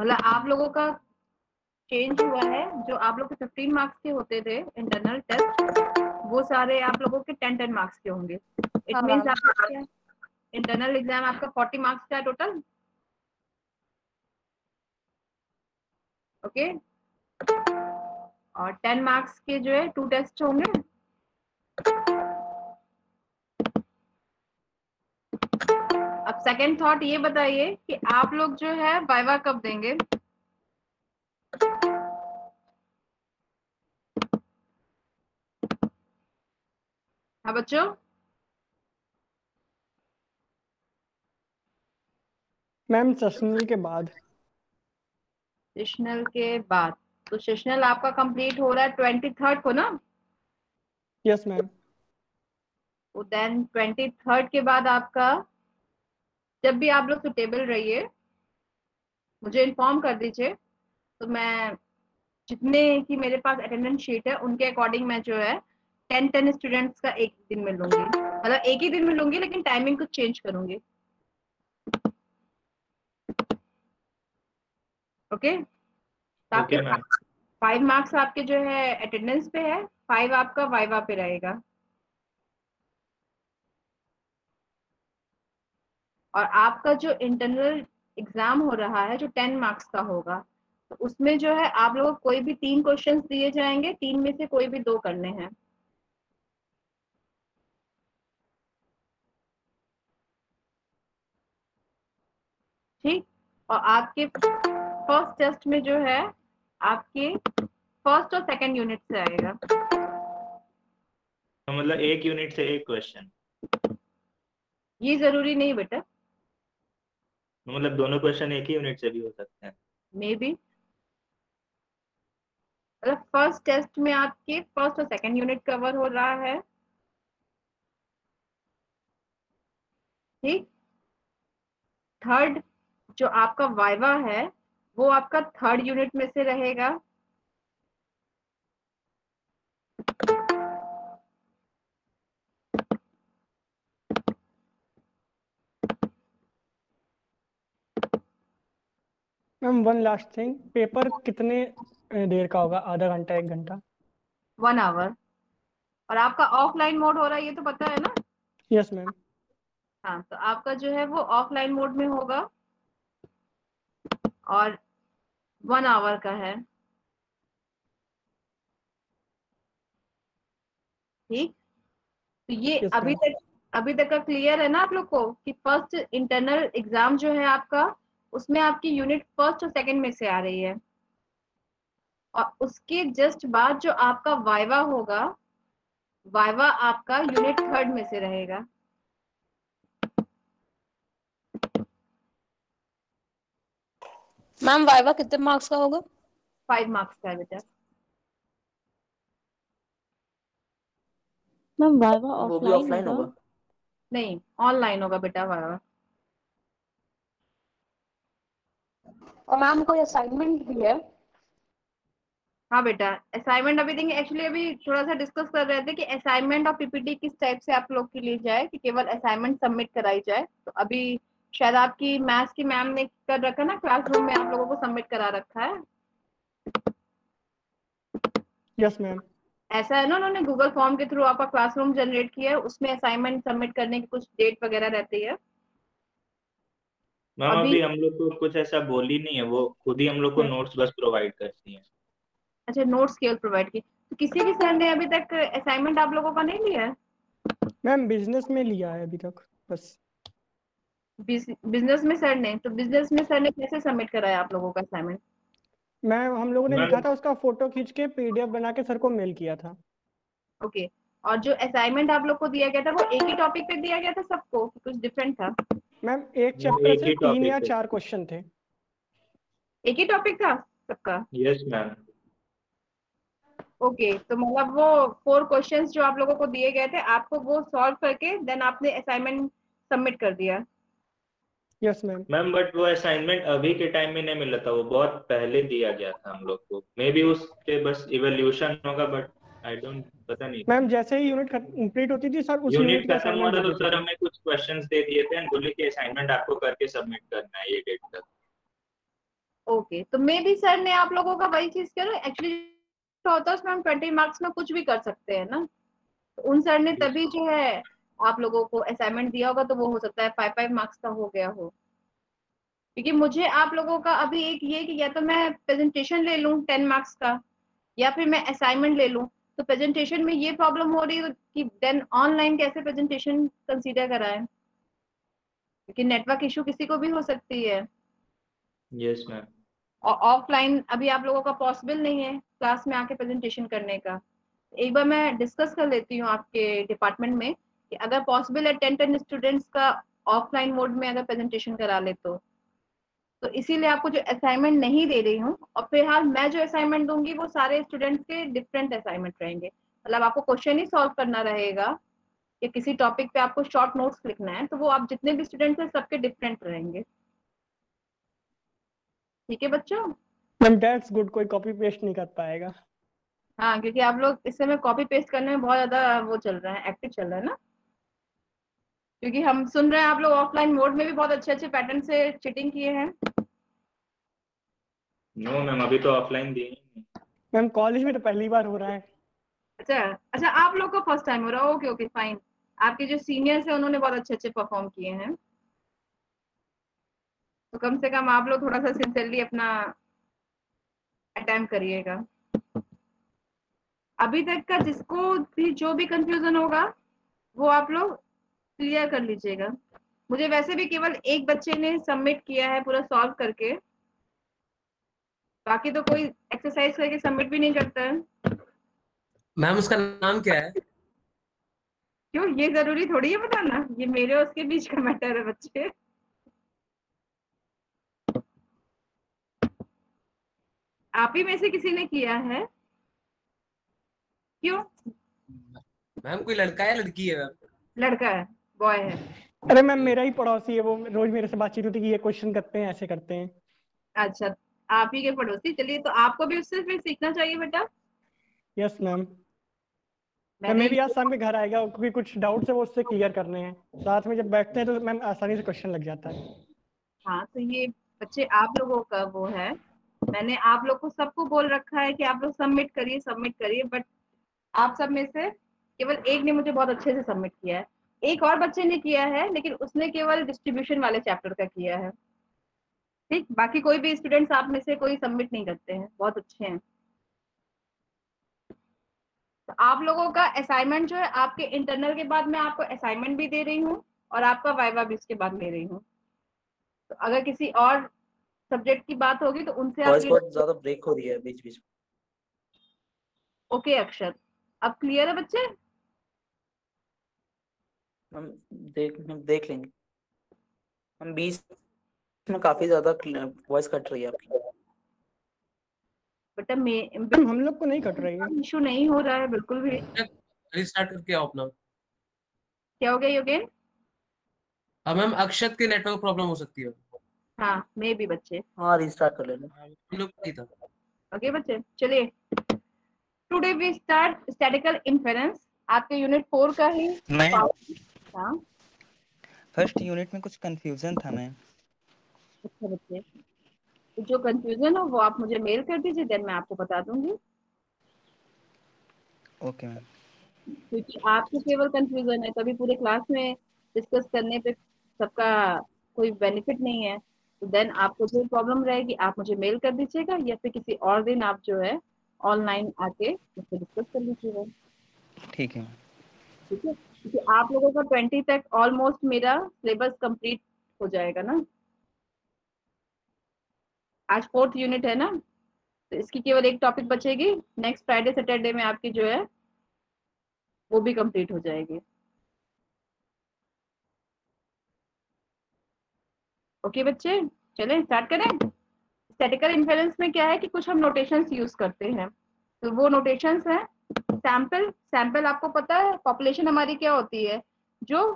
मतलब आप लोगों का चेंज हुआ है, जो आप लोग के 15 मार्क्स के होते थे इंटरनल टेस्ट, वो सारे आप लोगों के 10 मार्क्स के होंगे। इट हाँ मीन्स मैम। आपका इंटरनल एग्जाम आपका 40 मार्क्स का है टोटल। ओके, और 10 मार्क्स के जो है 2 टेस्ट होंगे। अब सेकंड थॉट ये बताइए कि आप लोग जो है वाइवा कब देंगे? हाँ बच्चों, मैम सेशनल के बाद। सेशनल के बाद। तो सेशनल आपका कंप्लीट हो रहा है 23rd को ना? Yes ma'am. तो देन 23rd के बाद आपका, जब भी आप लोग सुटेबल रहिए मुझे इन्फॉर्म कर दीजिए, तो मैं जितने की मेरे पास अटेंडेंस शीट है उनके अकॉर्डिंग मैं जो है 10 स्टूडेंट्स का एक दिन में लूंगी। मतलब एक ही दिन में लूंगी लेकिन टाइमिंग कुछ चेंज करूंगी। ओके, तो आपके ओके मैम। 5 मार्क्स आपके जो है अटेंडेंस पे है, 5 आपका वाइवा पे रहेगा। और आपका जो इंटरनल एग्जाम हो रहा है जो 10 मार्क्स का होगा, तो उसमें जो है आप लोगों को कोई भी 3 क्वेश्चंस दिए जाएंगे, 3 में से कोई भी 2 करने हैं। ठीक, और आपके फर्स्ट टेस्ट में जो है आपके फर्स्ट और सेकंड यूनिट से आएगा। तो मतलब एक यूनिट से एक क्वेश्चन? ये जरूरी नहीं बेटा, तो मतलब दोनों क्वेश्चन एक ही यूनिट से भी हो सकते हैं? May be. मतलब फर्स्ट टेस्ट में आपके फर्स्ट और सेकंड यूनिट कवर हो रहा है। ठीक, थर्ड जो आपका वाइवा है वो आपका थर्ड यूनिट में से रहेगा। Ma'am one last thing, paper कितने देर का होगा? आधा घंटा, एक घंटा? 1 आवर। और आपका ऑफलाइन मोड हो रहा है ये तो पता है ना? Yes ma'am. हाँ, तो आपका जो है वो ऑफलाइन मोड में होगा और 1 आवर का है। ठीक, तो ये यस अभी मैम। तक का क्लियर है ना आप लोग को कि फर्स्ट इंटरनल एग्जाम जो है आपका, उसमें आपकी यूनिट फर्स्ट और सेकंड में से आ रही है, और उसके जस्ट बाद जो आपका वाइवा होगा, वाइवा आपका यूनिट थर्ड में से रहेगा। मैम वाइवा कितने मार्क्स का होगा? 5 मार्क्स का है बेटा। मैम वाइवा वो भी ऑफलाइन ऑफलाइन होगा? होगा? नहीं, ऑनलाइन होगा बेटा वाइवा। और मैम कोई असाइनमेंट भी है? हाँ बेटा, असाइनमेंट अभी देंगे। एक्चुअली अभी थोड़ा सा डिस्कस कर रहे थे कि असाइनमेंट और पीपीटी किस टाइप से आप लोग के लिए जाए, कि केवल असाइनमेंट सबमिट कराई जाए। तो अभी शायद आपकी मैथ्स की मैम ने कर रखा ना, क्लासरूम में आप लोगों को सबमिट करा रखा है। Yes ma'am. ऐसा है ना, उन्होंने गूगल फॉर्म के थ्रू आपका क्लासरूम जनरेट किया है, उसमें असाइनमेंट सबमिट करने की कुछ डेट वगैरह रहती है। मैम अभी अभी हम लोग को कुछ ऐसा बोली नहीं है, वो खुद ही हम लोग को नोट्स बस प्रोवाइड करती है। अच्छा, नोट्स केवल प्रोवाइड की, तो किसी भी सर ने अभी तक असाइनमेंट आप लोगों का नहीं लिया है? मैम बिजनेस में लिया है अभी तक बस। बिजनेस में सर ने, तो बिजनेस में सर ने कैसे सबमिट कराया आप लोगों का असाइनमेंट? मैम हम लोगों ने मैम लिखा था, उसका फोटो खींच के पीडीएफ बना के सर को मेल किया था। ओके, और जो असाइनमेंट आप लोग को दिया गया था वो एक ही टॉपिक पे दिया गया था सबको कि कुछ डिफरेंट था? मैम एक वो चैप्टर एक से ही 3 टॉपिक या पे। 4 क्वेश्चन थे। एक ही टॉपिक था सबका? Yes ma'am. ओके, तो मतलब वो 4 क्वेश्चंस जो आप लोगों को दिए गए थे, आपको वो सॉल्व करके देन आपने असाइनमेंट सबमिट कर दिया? Yes ma'am. मैम बट वो असाइनमेंट अभी के टाइम में नहीं मिला था, वो बहुत पहले दिया गया था हम लोग को। मे बी उसके बस इवोल्यूशन होगा, बट आई डोंट, पता नहीं। मैम जैसे ही यूनिट कंप्लीट होती थी सर उस यूनिट यूनिट की खत्म हुआ असाइनमेंट था दे तो देते सर थे। हमें कुछ क्वेश्चंस दे दिए थे एंड बोले कि असाइनमेंट आपको करके सबमिट करना है ये डेट तक। ओके, तो मे बी सर ने आप लोगों का वही चीज करो, एक्चुअली होता है उसमें हम 20 मार्क्स में कुछ भी कर सकते हैं ना, तो उन सर ने तभी जो है आप लोगों को असाइनमेंट दिया होगा, तो वो हो सकता है 5 मार्क्स का हो गया हो। क्योंकि मुझे आप लोगों का अभी एक ये कि या तो मैं प्रेजेंटेशन ले लूं 10 मार्क्स का, या फिर मैं असाइनमेंट ले लूं। तो प्रेजेंटेशन में ये प्रॉब्लम हो रही है कि देन ऑनलाइन कैसे प्रेजेंटेशन कंसीडर कराएं, क्योंकि नेटवर्क इशू किसी को भी हो सकती है, यस मैम। और ऑफलाइन अभी आप लोगों का पॉसिबल नहीं है क्लास में आके प्रेजेंटेशन करने का। एक बार मैं डिस्कस कर लेती हूँ आपके डिपार्टमेंट में कि अगर पॉसिबल है 10 स्टूडेंट्स का ऑफलाइन मोड में अगर प्रेजेंटेशन करा ले तो इसीलिए आपको जो असाइनमेंट नहीं दे रही हूँ। और फिलहाल मैं जो असाइनमेंट दूंगी वो सारे स्टूडेंट्स के डिफरेंट असाइनमेंट रहेंगे, मतलब आपको क्वेश्चन ही सॉल्व करना रहेगा या किसी टॉपिक पे आपको शॉर्ट नोट्स लिखना है, तो वो आप जितने भी स्टूडेंट्स हैं सबके डिफरेंट रहेंगे। ठीक है बच्चों? मैम दैट्स गुड, कोई कॉपी पेस्ट नहीं कर पाएगा। हाँ, क्योंकि आप लोग इस समय कॉपी पेस्ट करने में बहुत ज्यादा वो चल रहा है, एक्टिव चल रहा है ना, क्योंकि हम सुन रहे हैं आप लोग ऑफलाइन मोड में भी बहुत अच्छे अच्छे पैटर्न से चीटिंग किए हैं। नो मैम, अभी तो ऑफलाइन दिए नहीं। मैम कॉलेज में तो पहली बार हो रहा है। अच्छा अच्छा, आप लोग को फर्स्ट टाइम हो रहा है, ओके ओके फाइन। आपके जो सीनियर्स हैं उन्होंने बहुत अच्छे अच्छे परफॉर्म किए हैं, तो कम से कम आप लोग थोड़ा सा सिंसियरली अपना अटेम्प्ट करिएगा। अभी तक का जिसको भी जो भी कंफ्यूजन होगा वो आप लोग क्लियर कर लीजिएगा। मुझे वैसे भी केवल एक बच्चे ने सबमिट किया है पूरा सॉल्व करके, बाकी तो कोई एक्सरसाइज करके सबमिट भी नहीं करता है। मैम उसका नाम क्या है? क्यों, ये जरूरी थोड़ी है बताना, ये मेरे और उसके बीच का मैटर है बच्चे। आप ही में से किसी ने किया है? क्यों? मैम कोई लड़का है लड़की है मैम? लड़का है, बॉय है? अरे मैम मेरा ही पड़ोसी है, वो रोज मेरे से बातचीत होती है कि ये क्वेश्चन करते हैं, ऐसे करते हैं। अच्छा, आप ही के पड़ोसी, चलिए तो आपको भी उससे फिर सीखना चाहिए बेटा। Yes ma'am. मैम मैंने मेरी आज शाम में घर आएगा, क्योंकि कुछ डाउट्स है वो उससे क्लियर करने हैं। साथ में जब बैठते हैं तो मैम आसानी से क्वेश्चन लग जाता है। हाँ, तो ये बच्चे आप लोगों का वो है, मैंने आप लोग को सबको बोल रखा है कि आप लोग सबमिट करिए, बट आप सब में से केवल एक ने मुझे बहुत अच्छे से सबमिट किया है। एक और बच्चे ने किया है लेकिन उसने केवल डिस्ट्रीब्यूशन वाले चैप्टर का किया है। ठीक, बाकी कोई भी स्टूडेंट्स आप में से कोई सबमिट नहीं करते हैं, बहुत अच्छे हैं। तो आप लोगों का असाइनमेंट जो है आपके इंटरनल के बाद मैं आपको असाइनमेंट भी दे रही हूँ और आपका वाइवा भी उसके बाद ले रही हूँ। तो अगर किसी और सब्जेक्ट की बात होगी तो उनसे आप वॉइस बहुत ज्यादा ब्रेक हो रही है बीच बीच में। ओके अक्षर, अब क्लियर है बच्चे? हम देख लेंगे। हम बीच में काफी ज्यादा वॉइस कट रही है आपकी। बेटा हम लोग को नहीं कट रही है। इशू नहीं हो रहा है बिल्कुल भी। रिस्टार्ट करके आओ अपना। क्या हो गया योगेन? अब मैम अक्षत के नेटवर्क प्रॉब्लम हो सकती है। हाँ, मे भी बच्चे। हाँ रिस्टार्ट कर लेना। हम लोग नहीं था। ओके बच्चे, चलिए today we start statical inference, आपके यूनिट 4 का ही मैं हाँ। फर्स्ट यूनिट में कुछ कंफ्यूजन था मैम। अच्छा बच्चे, तो जो कंफ्यूजन हो वो आप मुझे मेल कर दीजिए, देन मैं आपको बता दूंगी। Okay ma'am. क्योंकि आपको केवल कंफ्यूजन है, कभी पूरे क्लास में डिस्कस करने पे सबका कोई बेनिफिट नहीं है, तो देन आपको जो प्रॉब्लम रहेगी आप मुझे मेल कर दीजिएगा, या फिर किसी और दिन आप जो है ऑनलाइन आके मुझसे डिस्कस कर लीजिएगा। ठीक है मैम। ठीक है, क्योंकि आप लोगों का 20 तक ऑलमोस्ट मेरा सिलेबस कंप्लीट हो जाएगा ना। आज 4th यूनिट है ना, तो इसकी केवल एक टॉपिक बचेगी, नेक्स्ट फ्राइडे सैटरडे में आपकी जो है वो भी कंप्लीट हो जाएगी। ओके बच्चे, चलें स्टार्ट करें। स्टैटिकल इन्फेरेंस में क्या है कि कुछ हम नोटेशंस यूज करते हैं, तो वो नोटेशंस हैं सैंपल आपको पता है पॉपुलेशन हमारी क्या होती है, जो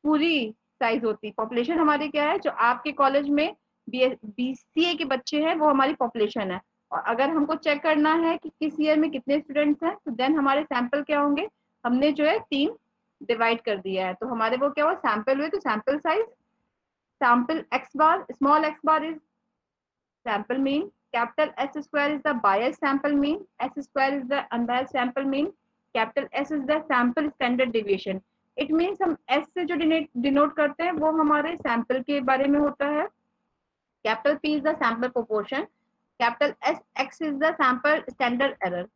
पूरी साइज होती है। पॉपुलेशन हमारी क्या है, जो आपके कॉलेज में BCA के बच्चे हैं वो हमारी पॉपुलेशन है। और अगर हमको चेक करना है कि किस ईयर में कितने स्टूडेंट्स हैं, तो देन हमारे सैंपल क्या होंगे, हमने जो है 3 डिवाइड कर दिया है, तो हमारे वो क्या हुआ सैंपल हुए। तो sample size, sample x bar, small x bar is sample mean. Capital S square is the biased sample mean. S square is the unbiased sample mean. Capital S is the sample standard deviation. It means हम S से जो denote करते हैं वो हमारे sample के बारे में होता है. Capital P is the sample proportion. Capital X is the sample standard error.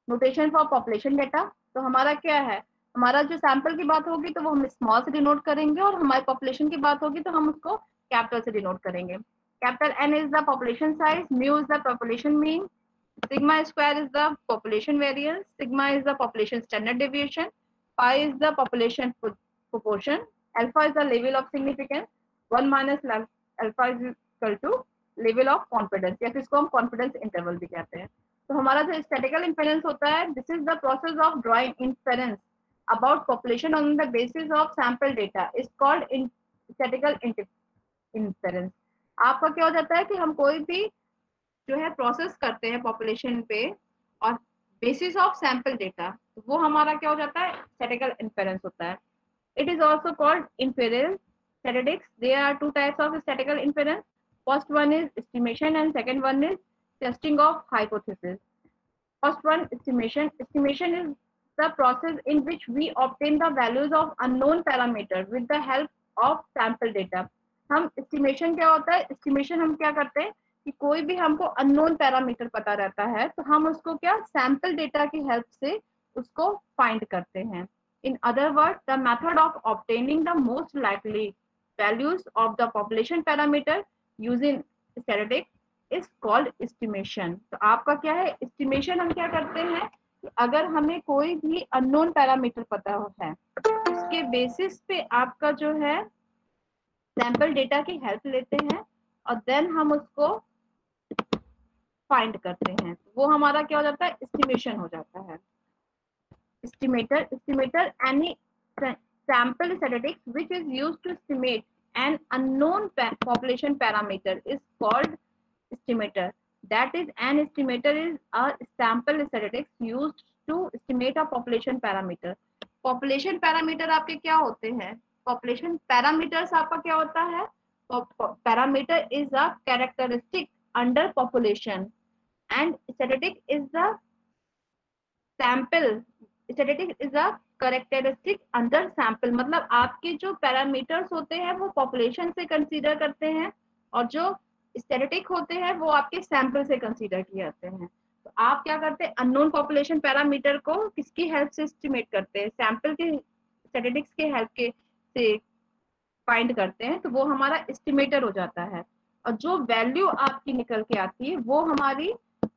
Notation for population data. तो हमारा क्या है, हमारा जो सैंपल की बात होगी तो वो हम स्मॉल से डिनोट करेंगे और हमारी पॉपुलेशन की बात होगी तो हम उसको कैपिटल से डिनोट करेंगे. Capital N is the population size, mu is the population mean, sigma square is the population variance, sigma is the population standard deviation, pi is the population proportion, alpha is the level of significance, 1 minus alpha is equal to level of confidence, या फिर इसको हम confidence interval भी कहते हैं. तो हमारा जो statistical inference होता है, this is the process of drawing inference about population on the basis of sample data is called statistical inference. आपका क्या हो जाता है कि हम कोई भी जो है प्रोसेस करते हैं पॉपुलेशन पे और बेसिस ऑफ सैंपल डेटा, तो वो हमारा क्या हो जाता है, स्टैटिस्टिकल इन्फेरेंस होता है. It is also called inference statistics. There are two types of statistical inference. First one is estimation and second one is testing of hypothesis. First one estimation. Estimation is the process in which we obtain the values of unknown parameter with the help of sample data. हम estimation क्या होता है, estimation हम क्या करते हैं कि कोई भी हमको unknown parameter पता रहता है तो हम उसको क्या sample data की help से उसको find करते हैं. In other words, the method of obtaining the most likely values of the population parameter using statistics is called estimation. तो आपका क्या है, estimation हम क्या करते हैं, अगर हमें कोई भी अननोन पैरामीटर पता है उसके बेसिस पे आपका जो है सैंपल डेटा की हेल्प लेते हैं और देन हम उसको फाइंड करते हैं, वो हमारा क्या हो जाता है, एस्टिमेशन हो जाता है. Estimator any sample statistics which is used to estimate an unknown population parameter is called estimator. That is, an estimator is a sample statistics used to estimate a population parameter. Population parameter आपके क्या होते हैं, population parameters आपका क्या होता है, parameter is a characteristic under population and statistic is the sample. Statistic is a characteristic under sample. मतलब आपके जो parameters होते हैं वो population से consider करते हैं और जो स्टैटिस्टिक होते हैं वो आपके सैंपल से कंसीडर किए जाते हैं. तो आप क्या करते हैं, अननोन पॉपुलेशन पैरामीटर को किसकी हेल्प से एस्टिमेट करते हैं, सैंपल के स्टैटिस्टिक्स के हेल्प के से फाइंड करते हैं, तो वो हमारा एस्टिमेटर हो जाता है. और जो वैल्यू आपकी निकल के आती है वो हमारी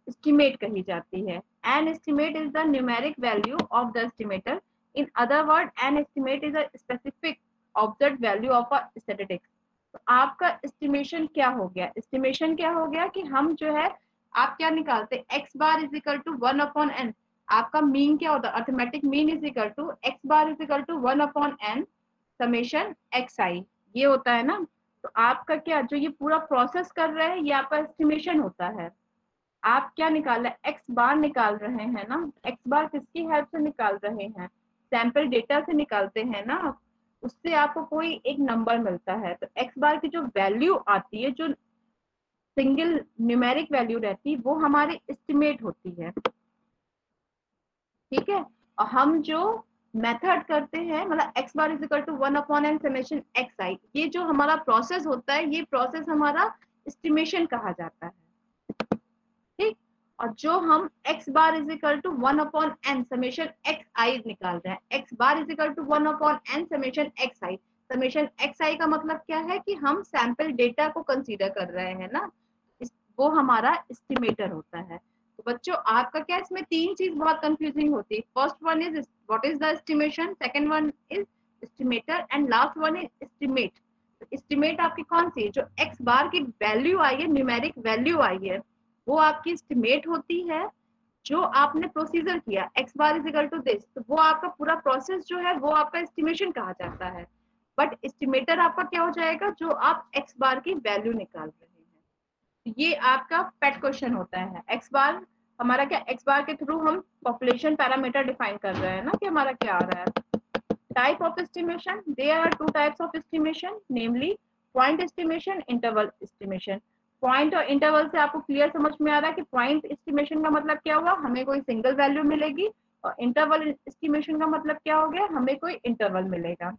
एस्टिमेट कही जाती है. An estimate is the numeric value of the estimator. In other word, an estimate is a specific observed value of a statistics. तो आपका एस्टिमेशन क्या हो गया, एस्टिमेशन क्या हो गया कि हम जो है आप क्या निकालते हैं, x bar is equal to 1/n. आपका मीन क्या होता है, arithmetic mean is equal to x bar is equal to 1/n summation xi, ये होता है ना. तो आपका क्या जो ये पूरा प्रोसेस कर रहे हैं ये आपका एस्टिमेशन होता है. आप क्या निकाल रहे हैं, x बार निकाल रहे हैं ना. x बार किसकी हेल्प से निकाल रहे हैं, सैंपल डेटा से निकालते हैं ना, उससे आपको कोई एक नंबर मिलता है. तो x बार की जो वैल्यू आती है, जो सिंगल न्यूमेरिक वैल्यू रहती है, वो हमारी एस्टिमेट होती है. ठीक है. और हम जो मेथड करते हैं, मतलब x bar is equal to 1/n summation xi, ये जो हमारा प्रोसेस होता है ये प्रोसेस हमारा एस्टिमेशन कहा जाता है. ठीक. और जो हम x bar is equal to 1/n summation xi निकाल रहे हैं, x bar is equal to 1/n summation xi. Summation xi का मतलब क्या है कि हम सैंपल डेटा को कंसीडर कर रहे हैं ना, वो हमारा एस्टिमेटर होता है. तो बच्चों आपका क्या इसमें तीन चीज बहुत कंफ्यूजिंग होती है. First one is what is the estimation, second one is estimator and last one is estimate. Estimate आपकी कौन सी, जो x बार की वैल्यू आई है, न्यूमेरिक वैल्यू आई है, वो आपकी एस्टिमेट होती है. जो आपने प्रोसीजर किया x bar is equal to this, तो वो आपका पूरा प्रोसेस जो है वो आपका एस्टिमेशन कहा जाता है. बट एस्टिमेटर आपका क्या हो जाएगा, जो आप x बार की वैल्यू निकाल रहे हैं. ये आपका पेट क्वेश्चन होता है. x बार हमारा क्या, x बार के थ्रू हम पॉपुलेशन पैरामीटर डिफाइन कर रहे हैं ना कि हमारा क्या आ रहा है. Type of estimation, there are two types of estimation, namely point estimation, interval estimation. Point और इंटरवल से आपको क्लियर समझ में आ रहा है कि पॉइंट एस्टिमेशन का मतलब क्या हुआ, हमें कोई सिंगल वैल्यू मिलेगी, और इंटरवल एस्टिमेशन का मतलब क्या हो गया, हमें कोई इंटरवल मिलेगा।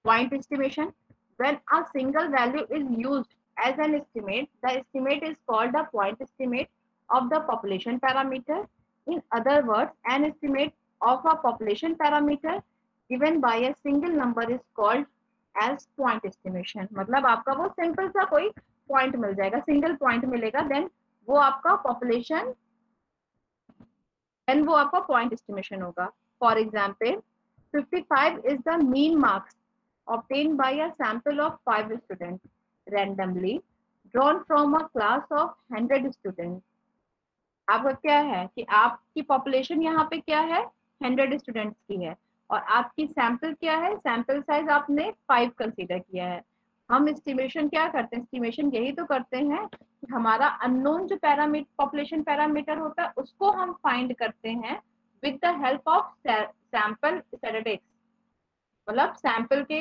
Point estimation, when a single value is used as an estimate, the estimate is called the point estimate of the population parameter. In other words, an estimate of a population parameter given by a single number is called as point estimation. मतलब आपका वो simple सा कोई point मिल जाएगा, single point मिलेगा, then वो आपका population, then वो आपका पॉइंट एस्टिमेशन होगा। For example 55 is the mean marks obtained by a sample of 5 students randomly drawn from a class of 100 students. आपका क्या है कि आपकी पॉपुलेशन यहाँ पे क्या है, 100 स्टूडेंट्स की है, और आपकी सैंपल क्या है, सैंपल साइज आपने 5 कंसीडर किया है। हम एस्टिमेशन क्या करते हैं, एस्टिमेशन यही तो करते हैं कि हमारा अननोन जो पैरामीटर, पॉपुलेशन पैरामीटर होता है, उसको हम फाइंड करते हैं with the help of sample statistics. मतलब सैंपल के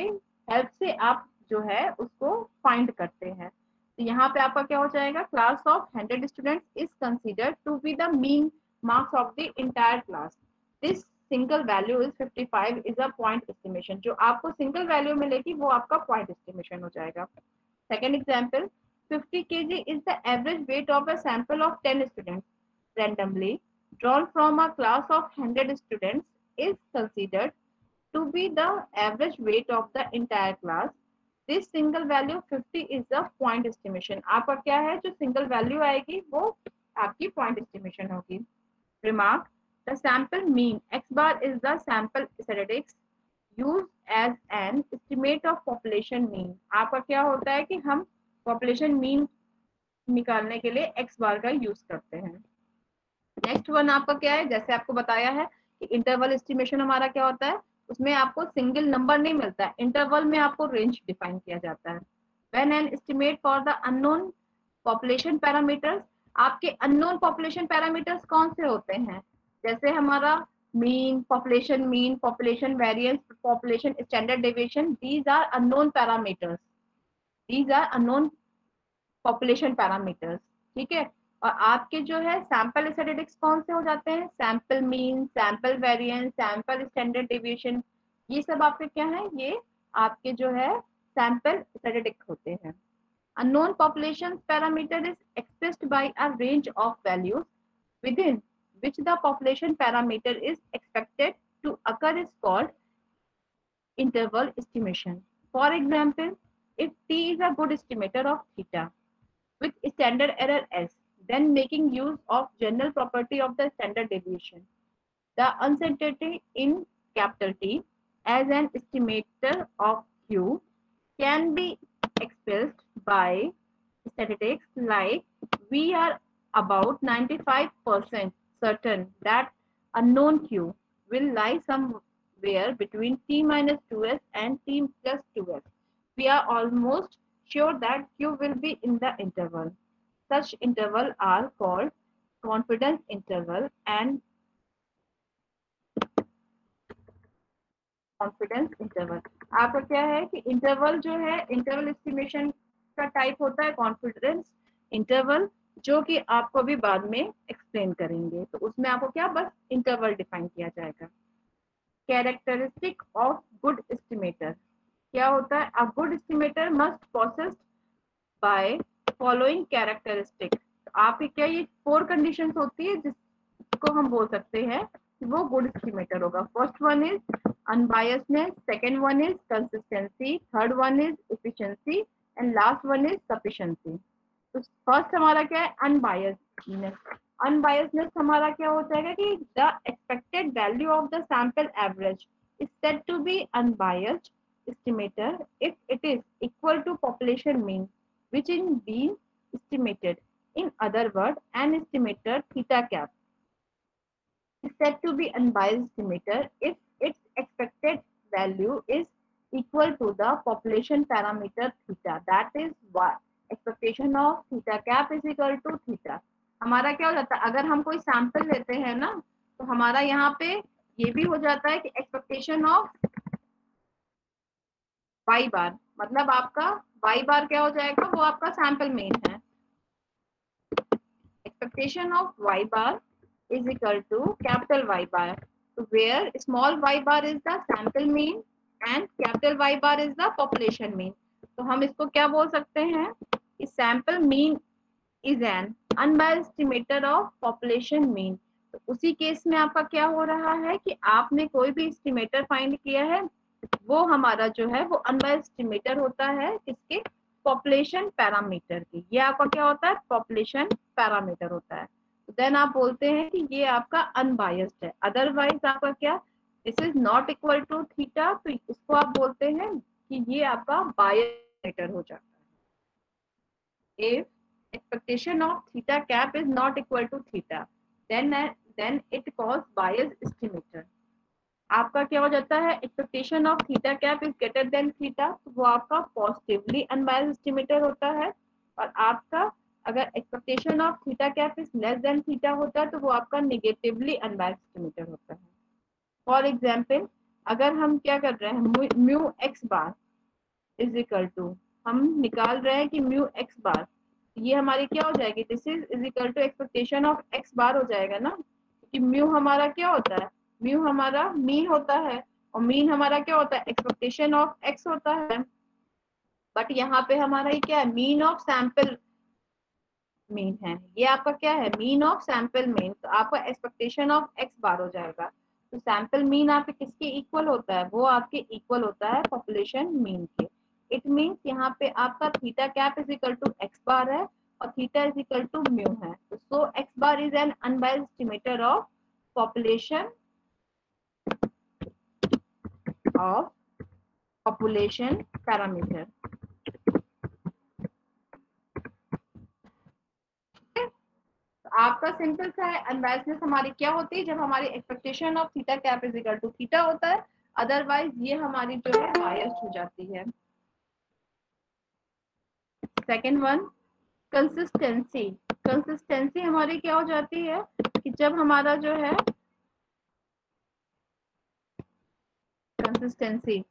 हेल्प से आप जो है उसको फाइंड करते हैं। तो यहाँ पे आपका क्या हो जाएगा, class of 100 students is considered to be the mean marks of the entire class. This single value is 55 is a point estimation. जो आपको सिंगल वैल्यू मिलेगी वो आपका पॉइंट एस्टिमेशन हो जाएगा। Second example, 50 kg is the average weight of a sample of 10 students randomly drawn from a class of 100 students is considered to be the average weight of the entire class. This single value 50 is the point estimation. आपका क्या है, जो single value आएगी वो आपकी point estimation होगी। Remark, the sample mean x bar is the sample statistics used as an estimate of population mean. आपका क्या होता है कि हम पॉपुलेशन मीन निकालने के लिए x बार का यूज करते हैं। नेक्स्ट वन आपका क्या है, जैसे आपको बताया है कि इंटरवल एस्टिमेशन हमारा क्या होता है, उसमें आपको सिंगल नंबर नहीं मिलता है, इंटरवल में आपको रेंज डिफाइन किया जाता है। When an estimate for the unknown population parameters, आपके अननोन पॉपुलेशन पैरामीटर्स कौन से होते हैं, जैसे हमारा mean, population variance, population standard deviation, these are unknown parameters, these are unknown population parameters, ठीक है। और आपके जो है सैंपल स्टैटिस्टिक्स कौन से हो जाते हैं, sample mean, sample variance, sample standard deviation, ये सब आपके क्या है, ये आपके जो है सैंपल स्टैटिस्टिक्स होते हैं। Unknown population parameter is expressed by a range of values within which the population parameter is expected to occur is called interval estimation. For example, if t is a good estimator of theta with standard error s, then making use of general property of the standard deviation, the uncertainty in capital T as an estimator of q can be expressed by statistics like we are about 95% certain that unknown q will lie somewhere between t minus 2s and t plus 2s. We are almost sure that q will be in the interval. Such interval are called confidence interval and confidence interval. आपका क्या है कि interval जो है, interval estimation का type होता है confidence interval, जो कि आपको अभी बाद में एक्सप्लेन करेंगे। तो उसमें आपको क्या बस इंटरवल डिफाइन किया जाएगा। कैरेक्टरिस्टिक ऑफ गुड एस्टिमेटर क्या होता है, a good estimator must possessed by following characteristic. आपकी क्या ये 4 कंडीशंस होती है जिसको हम बोल सकते हैं वो गुड एस्टिमेटर होगा। First one is unbiasedness, second one is consistency, third one is efficiency and last one is sufficiency. तो फर्स्ट हमारा क्या है, अनबायसनेस। अनबायसनेस हमारा क्या हो जाएगा कि the expected value of the sample average is said to be unbiased estimator if it is equal to population mean which is being estimated. In other words, an estimator theta cap is said to be unbiased estimator if its expected value is equal to the population parameter theta, that is why expectation of theta cap is equal to theta. हमारा क्या हो जाता है, अगर हम कोई sample लेते हैं ना तो हमारा यहाँ पे ये भी हो जाता है कि एक्सपेक्टेशन ऑफ y बार, मतलब आपका y बार क्या हो जाएगा, वो आपका सैंपल मीन है। expectation of y bar is equal to capital Y bar. So where small y bar is the sample mean and capital Y bar is the population mean. तो हम इसको क्या बोल सकते हैं कि sample mean is an unbiased estimator of population mean. तो उसी केस में आपका क्या हो रहा है कि आपने कोई भी एस्टिमेटर फाइंड किया है, वो हमारा जो है वो अनबायस्ड एस्टिमेटर होता है किसके, पॉपुलेशन पैरामीटर की. ये आपका क्या होता है, पॉपुलेशन पैरामीटर होता है. देन आप बोलते हैं कि ये आपका अनबायस्ड है. अदरवाइज आपका क्या, this is not equal to theta, तो इसको आप बोलते हैं कि ये आपका बायस्ड हो जाता है. If expectation of theta cap is not equal to theta, then it calls biased estimator. आपका क्या हो जाता है, expectation of theta cap is greater than theta, तो वो आपका positively unbiased estimator होता है. और आपका अगर expectation of theta cap is less than theta होता है तो वो आपका negatively unbiased estimator होता है. फॉर एग्जाम्पल अगर हम क्या कर रहे हैं, mu x bar is equal to, हम निकाल रहे हैं कि म्यू एक्स बार, ये हमारी क्या हो जाएगी, this is equal to expectation of x bar हो जाएगा ना, क्योंकि म्यू हमारा क्या होता है, म्यू हमारा मीन होता है और मीन हमारा क्या होता है, एक्सपेक्टेशन ऑफ एक्स होता है. बट यहाँ पे हमारा ये क्या है, मीन ऑफ सैंपल मीन है, ये आपका क्या है, मीन ऑफ सैंपल मीन, तो आपका एक्सपेक्टेशन ऑफ एक्स बार हो जाएगा. तो सैंपल मीन आपके किसके इक्वल होता है, वो आपके इक्वल होता है पॉपुलेशन मीन के. इट मीन्स यहाँ पे आपका theta cap is equal to x bar है और theta is equal to mu है. So x bar is an unbiased estimator of population parameter. आपका सिंपल सा है, अनबायस्डनेस हमारी क्या होती है, जब हमारी expectation of theta cap is equal to theta होता है, अदरवाइज ये हमारी जो है बायस्ड हो जाती है. Second one, consistency. कंसिस्टेंसी हमारी क्या हो जाती है कि जब हमारा जो है consistency,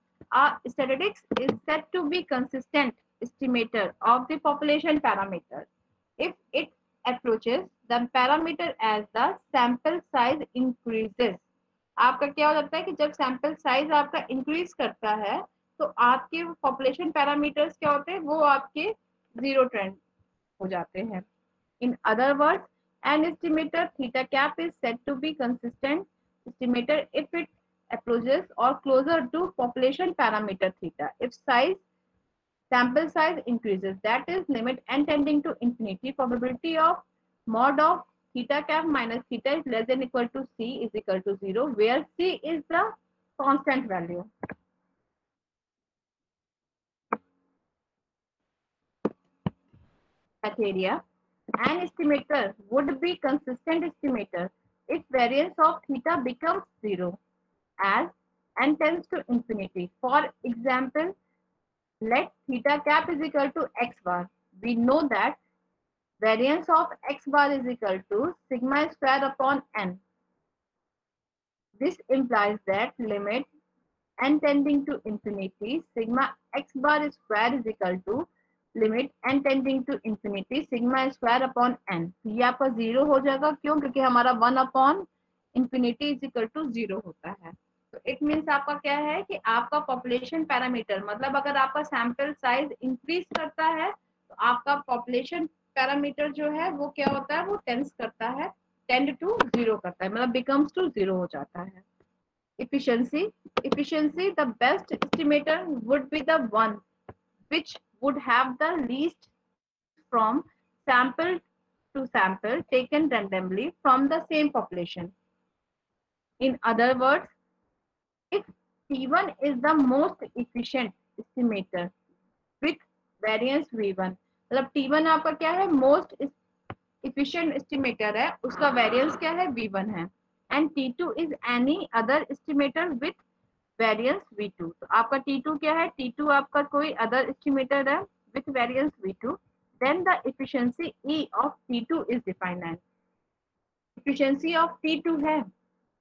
statistics is said to be consistent estimator of the population parameter if it approaches the parameter as the sample size increases. आपका क्या हो जाता है कि जब सैंपल साइज आपका इंक्रीज करता है तो आपके पॉपुलेशन पैरामीटर्स क्या होते हैं, वो आपके जीरो ट्रेंड हो जाते हैं. In other words, an estimator theta cap is said to be consistent estimator if it approaches or closer to population parameter theta if sample size increases, that is limit n tending to infinity, probability of mod of theta cap minus theta is less than equal to c is equal to 0, where c is the constant value. Criteria: an estimator would be consistent estimator if variance of theta becomes 0 as n tends to infinity. For example, let theta cap is equal to x bar. We know that variance of x bar is equal to sigma square upon n. This implies that limit n tending to infinity sigma x bar square is equal to limit n tending to infinity sigma square upon n. ये आपका 0 हो जाएगा, क्यों, क्योंकि हमारा 1 upon infinity is equal to 0 होता है. तो इट मीन्स आपका क्या है कि आपका पॉपुलेशन पैरामीटर, मतलब अगर आपका सैंपल साइज इंक्रीज करता है तो आपका पॉपुलेशन पैरामीटर जो है वो क्या होता है, वो टेंस करता है, टेंड टू 0 करता है, मतलब बिकम्स टू 0 हो जाता है. efficiency, the best estimator would be the one which would have the least from sample to sample taken randomly from the same population. In other words, if T1 is the most efficient estimator with variance V1, मतलब T1 आपका क्या है, most efficient estimator है, उसका variance क्या है, V1 है, and T2 is any other estimator with variance V2. तो आपका T2 क्या है, T2 आपका कोई other estimator है with variance V2, then the efficiency E of T2 is defined as efficiency of T2 है.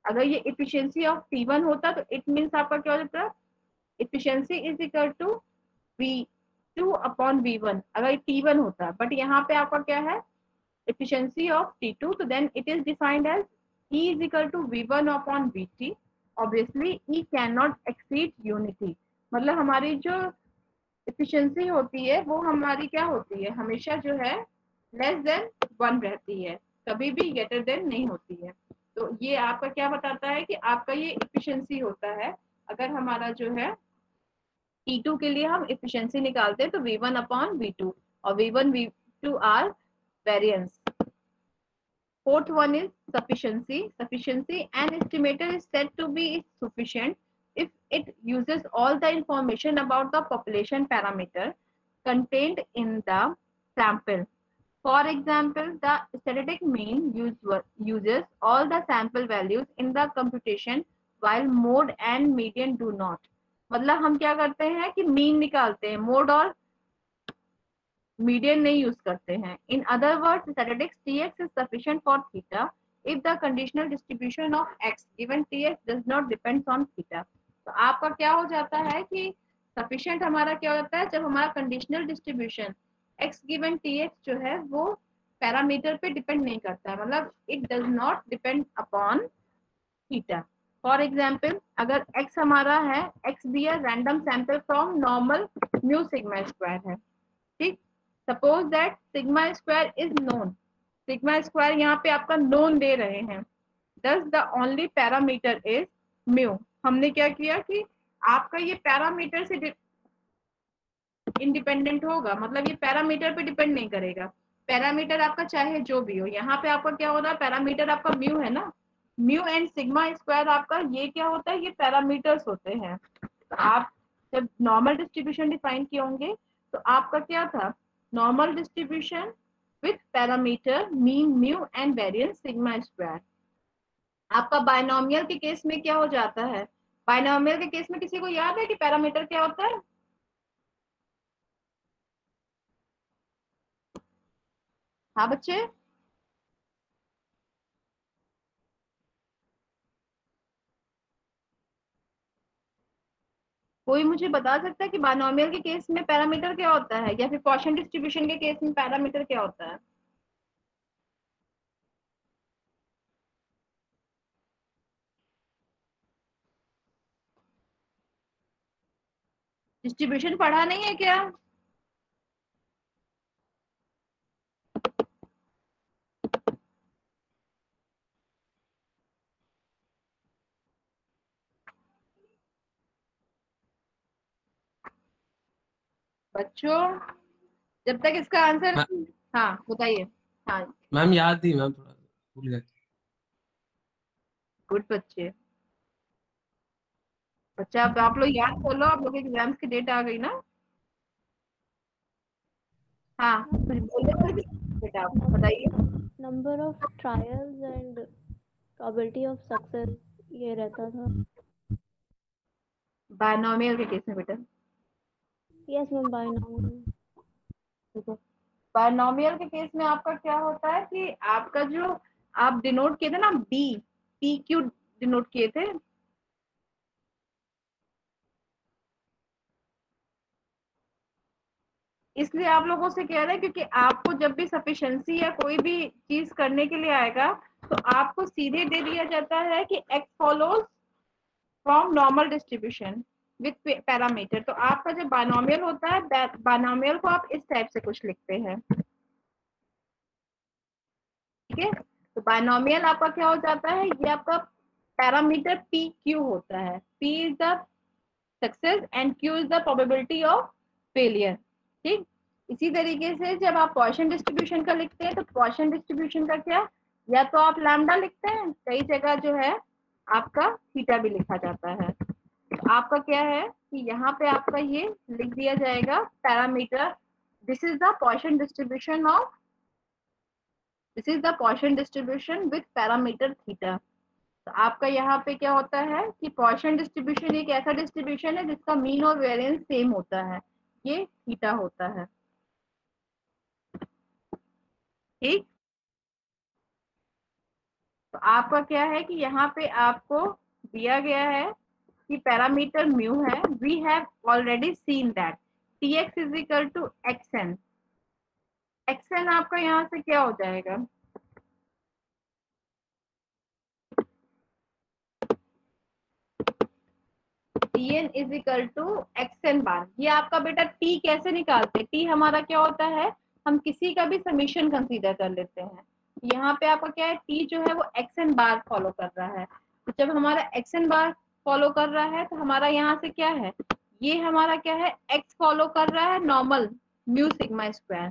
अगर ये efficiency of T1 होता तो it means आपका क्या हो जाता, efficiency is equal to V2 upon V1 अगर T1 होता, बट यहाँ पे आपका क्या है, efficiency of T2, so then it is defined as E is equal to V1 upon Vt. Obviously E cannot exceed unity, मतलब हमारी जो efficiency होती है वो हमारी क्या होती है, हमेशा जो है लेस देन 1 रहती है, कभी भी ग्रेटर देन नहीं होती है। तो ये आपका क्या बताता है कि आपका ये efficiency होता है। अगर हमारा जो है T2 के लिए हम efficiency निकालते हैं तो V1 upon V2 और V1 V2 are variance. Fourth one is sufficiency. Sufficiency, an estimator is said to be sufficient if it uses all the information about the population parameter contained in the sample. For example, the statistic mean uses all the sample values in the computation while mode and median do not. मतलब हम क्या करते हैं कि mean निकालते हैं, mode और median नहीं यूज करते हैं। In other words statistics Tx is sufficient for theta if the conditional distribution of x given Tx does not depends on theta. तो आपका क्या हो जाता है कि सफिशिएंट हमारा क्या होता है, जब हमारा conditional distribution x given Tx जो है वो पैरामीटर पे डिपेंड नहीं करता है, मतलब it does not depend upon theta. For example, अगर x हमारा है, x be a random sample from normal mu sigma square है, ठीक। Suppose that sigma square is known, sigma square यहाँ पे आपका नोन दे रहे हैं, दस the only parameter is mu. हमने क्या किया कि आपका ये पैरामीटर से इंडिपेंडेंट होगा, मतलब ये पैरामीटर पे डिपेंड नहीं करेगा, पैरामीटर आपका चाहे जो भी हो। यहाँ पे आपका क्या हो रहा है, पैरामीटर आपका म्यू है ना, म्यू एंड सिग्मा स्क्वायर आपका ये क्या होता है, ये पैरामीटर्स होते हैं। तो आप जब नॉर्मल डिस्ट्रीब्यूशन डिफाइन किए होंगे तो आपका क्या था, normal distribution with parameter mean mu and variance sigma square. आपका बायनोमियल के केस में क्या हो जाता है, बायनोमियल के केस में किसी को याद है कि पैरामीटर क्या होता है? हाँ बच्चे, कोई मुझे बता सकता है कि बायनोमियल के केस में पैरामीटर क्या होता है, या फिर क्वोशिएंट डिस्ट्रीब्यूशन के केस में पैरामीटर क्या होता है? डिस्ट्रीब्यूशन पढ़ा नहीं है क्या? बच्चों, जब तक इसका आंसर, हाँ बताइए। हाँ मैम याद थी मैम, थोड़ा भूल गए। गुड बच्चे, बच्चा अब आप लोग याद कर लो, आप लोग एग्जाम्स की डेट आ गई ना। हाँ कुछ बोलो बेटा, आप बताइए। Number of trials and probability of success ये रहता था। बायनोमियल के केस में बेटा, यस मैम, बायनोमियल। ठीक है, बायनोमियल के केस में आपका क्या होता है कि आपका जो आप डिनोट किए थे ना, बी पी क्यू डिनोट किए थे, इसलिए आप लोगों से कह रहे हैं क्योंकि आपको जब भी सफिशिएंसी या कोई भी चीज करने के लिए आएगा तो आपको सीधे दे दिया जाता है कि x follows from normal distribution with parameter. तो आपका जो बायनोमियल होता है, बायनोमियल को आप इस टाइप से कुछ लिखते हैं, ठीक है। तो बायनोमियल आपका क्या हो जाता है, ये आपका पैरामीटर पी क्यू होता है, P is the success and Q is the probability of failure, ठीक। इसी तरीके से जब आप क्वोशिएंट डिस्ट्रीब्यूशन का लिखते हैं तो क्वोशिएंट डिस्ट्रीब्यूशन का क्या, या तो आप लैम्डा लिखते हैं, कई जगह जो है आपका थीटा भी लिखा जाता है। तो आपका क्या है कि यहाँ पे आपका ये लिख दिया जाएगा parameter, this is the quotient distribution of, this is the quotient distribution with parameter theta. तो आपका यहाँ पे क्या होता है कि क्वोशिएंट डिस्ट्रीब्यूशन एक ऐसा डिस्ट्रीब्यूशन है जिसका मीन और वेरिएंस सेम होता है, ये थीटा होता है, ठीक। तो आपका क्या है कि यहाँ पे आपको दिया गया है कि पैरामीटर म्यू है, we have already seen that Tx is equal to xn, xn आपका यहाँ से क्या हो जाएगा, tn is equal to xn bar. ये आपका बेटा t कैसे निकालते, t हमारा क्या होता है, हम किसी का भी समीशन कंसीडर कर लेते हैं। यहाँ पे आपका क्या है, t जो है वो xn बार फॉलो कर रहा है। तो जब हमारा xn बार फॉलो कर रहा है तो हमारा यहाँ से क्या है, ये हमारा क्या है, x फॉलो कर रहा है नॉर्मल म्यू सिग्मा स्क्वायर।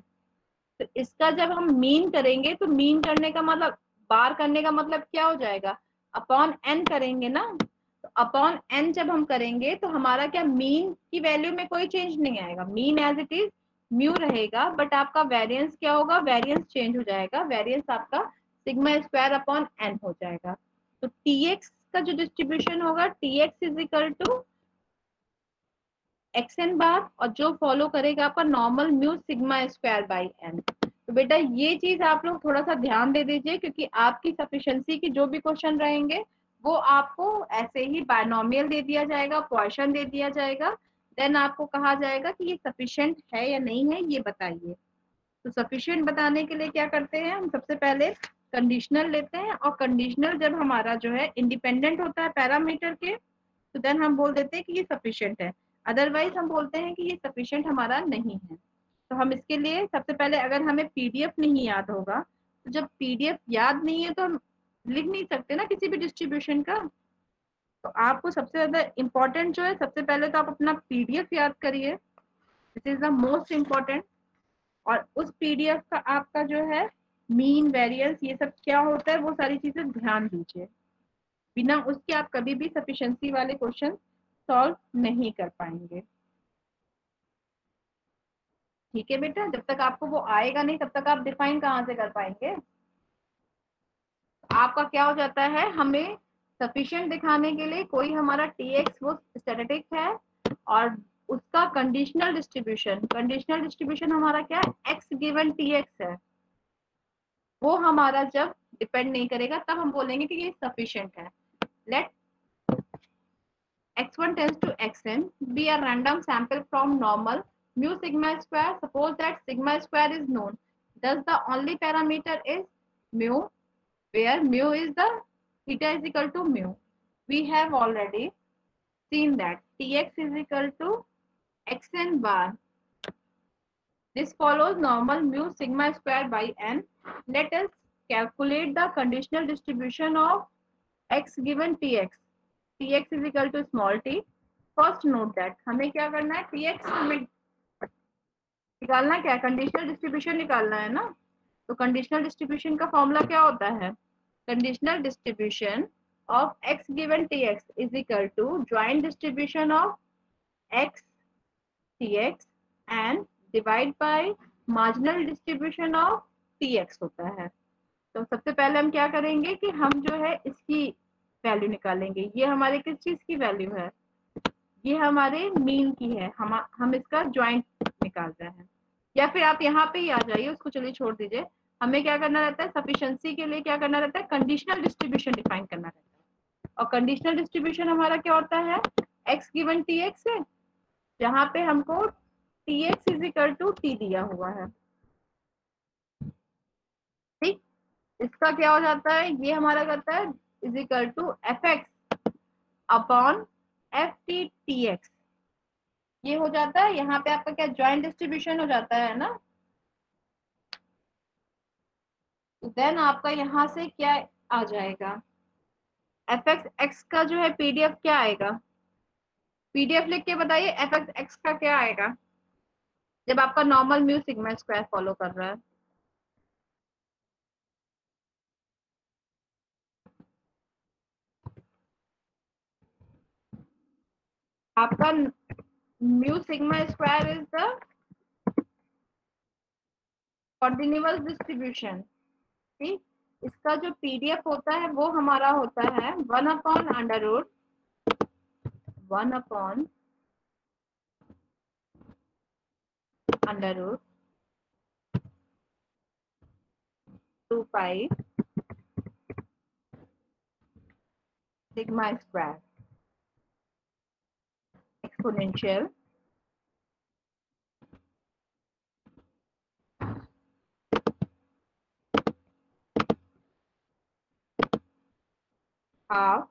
तो इसका जब हम मीन करेंगे तो मीन करने का मतलब, बार करने का मतलब क्या हो जाएगा, अपॉन n करेंगे ना। तो अपॉन n जब हम करेंगे तो हमारा क्या, मीन की वैल्यू में कोई चेंज नहीं आएगा, mean as it is mu रहेगा, बट आपका वेरिएंस क्या होगा, वेरिएंस चेंज हो जाएगा, वेरिएंस आपका सिग्मा स्क्वायर अपॉन n हो जाएगा। तो tx का जो डिस्ट्रीब्यूशन होगा, tx is equal to xn bar, और जो फॉलो करेगा आपका normal mu sigma square by n। तो बेटा ये चीज आप लोग थोड़ा सा ध्यान दे दीजिए, क्योंकि आपकी सफिशिएंसी की जो भी क्वेश्चन रहेंगे वो आपको ऐसे ही बायनोमियल दे दिया जाएगा, क्वेश्चन दे दिया जाएगा, देन आपको कहा जाएगा कि ये सफिशिएंट है या नहीं है, ये बताइए। तो सफिशिएंट बताने के लिए क्या करते हैं, हम सबसे पहले कंडीशनल लेते हैं, और कंडीशनल जब हमारा जो है इंडिपेंडेंट होता है पैरामीटर के, तो देन हम बोल देते हैं कि ये सफिशिएंट है, अदरवाइज हम बोलते हैं कि ये सफिशिएंट हमारा नहीं है। तो हम इसके लिए सबसे पहले, अगर हमें पीडीएफ नहीं याद होगा, तो जब पीडीएफ याद नहीं है तो हम लिख नहीं सकते ना किसी भी डिस्ट्रीब्यूशन का। तो आपको सबसे ज्यादा इम्पोर्टेंट जो है, सबसे पहले तो आप अपना पीडीएफ याद करिए, this is the most important. और उस पीडीएफ का आपका जो है मीन, वेरिएंस, ये सब क्या होता है, वो सारी चीजें ध्यान दीजिए, बिना उसके आप कभी भी सफिशिएंसी वाले क्वेश्चन सॉल्व नहीं कर पाएंगे। ठीक है बेटा, जब तक आपको वो आएगा नहीं तब तक आप डिफाइन कहाँ से कर पाएंगे। आपका क्या हो जाता है, हमें सफिशिएंट दिखाने के लिए कोई हमारा tx वो स्टैटिस्टिक है, और उसका कंडीशनल डिस्ट्रीब्यूशन हमारा क्या है, x गिवन tx है, वो हमारा जब डिपेंड नहीं करेगा तब हम बोलेंगे कि ये सफिशिएंट है। Let x1 tends to xn be a random sample from normal mu sigma square. Suppose that sigma square is known, thus the only parameter is mu, where mu is the theta is equal to mu. We have already seen that tx is equal to xn bar. This follows normal mu sigma square by n. Let us calculate the conditional distribution of x given tx. tx is equal to small t. First note that हमें क्या करना है, tx हमें निकालना क्या है, conditional distribution निकालना है ना। तो कंडीशनल डिस्ट्रीब्यूशन का फॉर्मूला क्या होता है, conditional distribution of x given tx is equal to joint distribution of x tx and divide by marginal distribution of tx होता है। तो सबसे पहले हम क्या करेंगे कि हम जो है इसकी वैल्यू निकालेंगे। ये हमारे किस चीज की वैल्यू है, ये हमारे मीन की है, हम इसका ज्वाइंट निकाल रहे हैं। या फिर आप यहाँ पे ही आ जाइए, उसको चलिए छोड़ दीजिए। हमें क्या करना रहता है, सफिशिएंसी के लिए क्या करना रहता है, कंडीशनल डिस्ट्रीब्यूशन डिफाइन करना रहता है। और कंडीशनल डिस्ट्रीब्यूशन हमारा क्या होता है, x गिवन tx है, जहाँ पे हमको tx is equal to t दिया हुआ है। ठीक, इसका क्या हो जाता है, ये हमारा करता है is equal to fx upon ft tx, ये हो जाता है। यहाँ पे आपका क्या ज्वाइंट डिस्ट्रीब्यूशन हो जाता है ना। देन आपका यहाँ से क्या आ जाएगा, fx x का जो है पीडीएफ क्या आएगा, पीडीएफ लिख के बताइए fx x का क्या आएगा जब आपका normal mu sigma square follow कर रहा है। आपका mu sigma square is the continuous distribution. ठीक, इसका जो पीडीएफ होता है वो हमारा होता है 1 upon under root 2 pi sigma square exponential half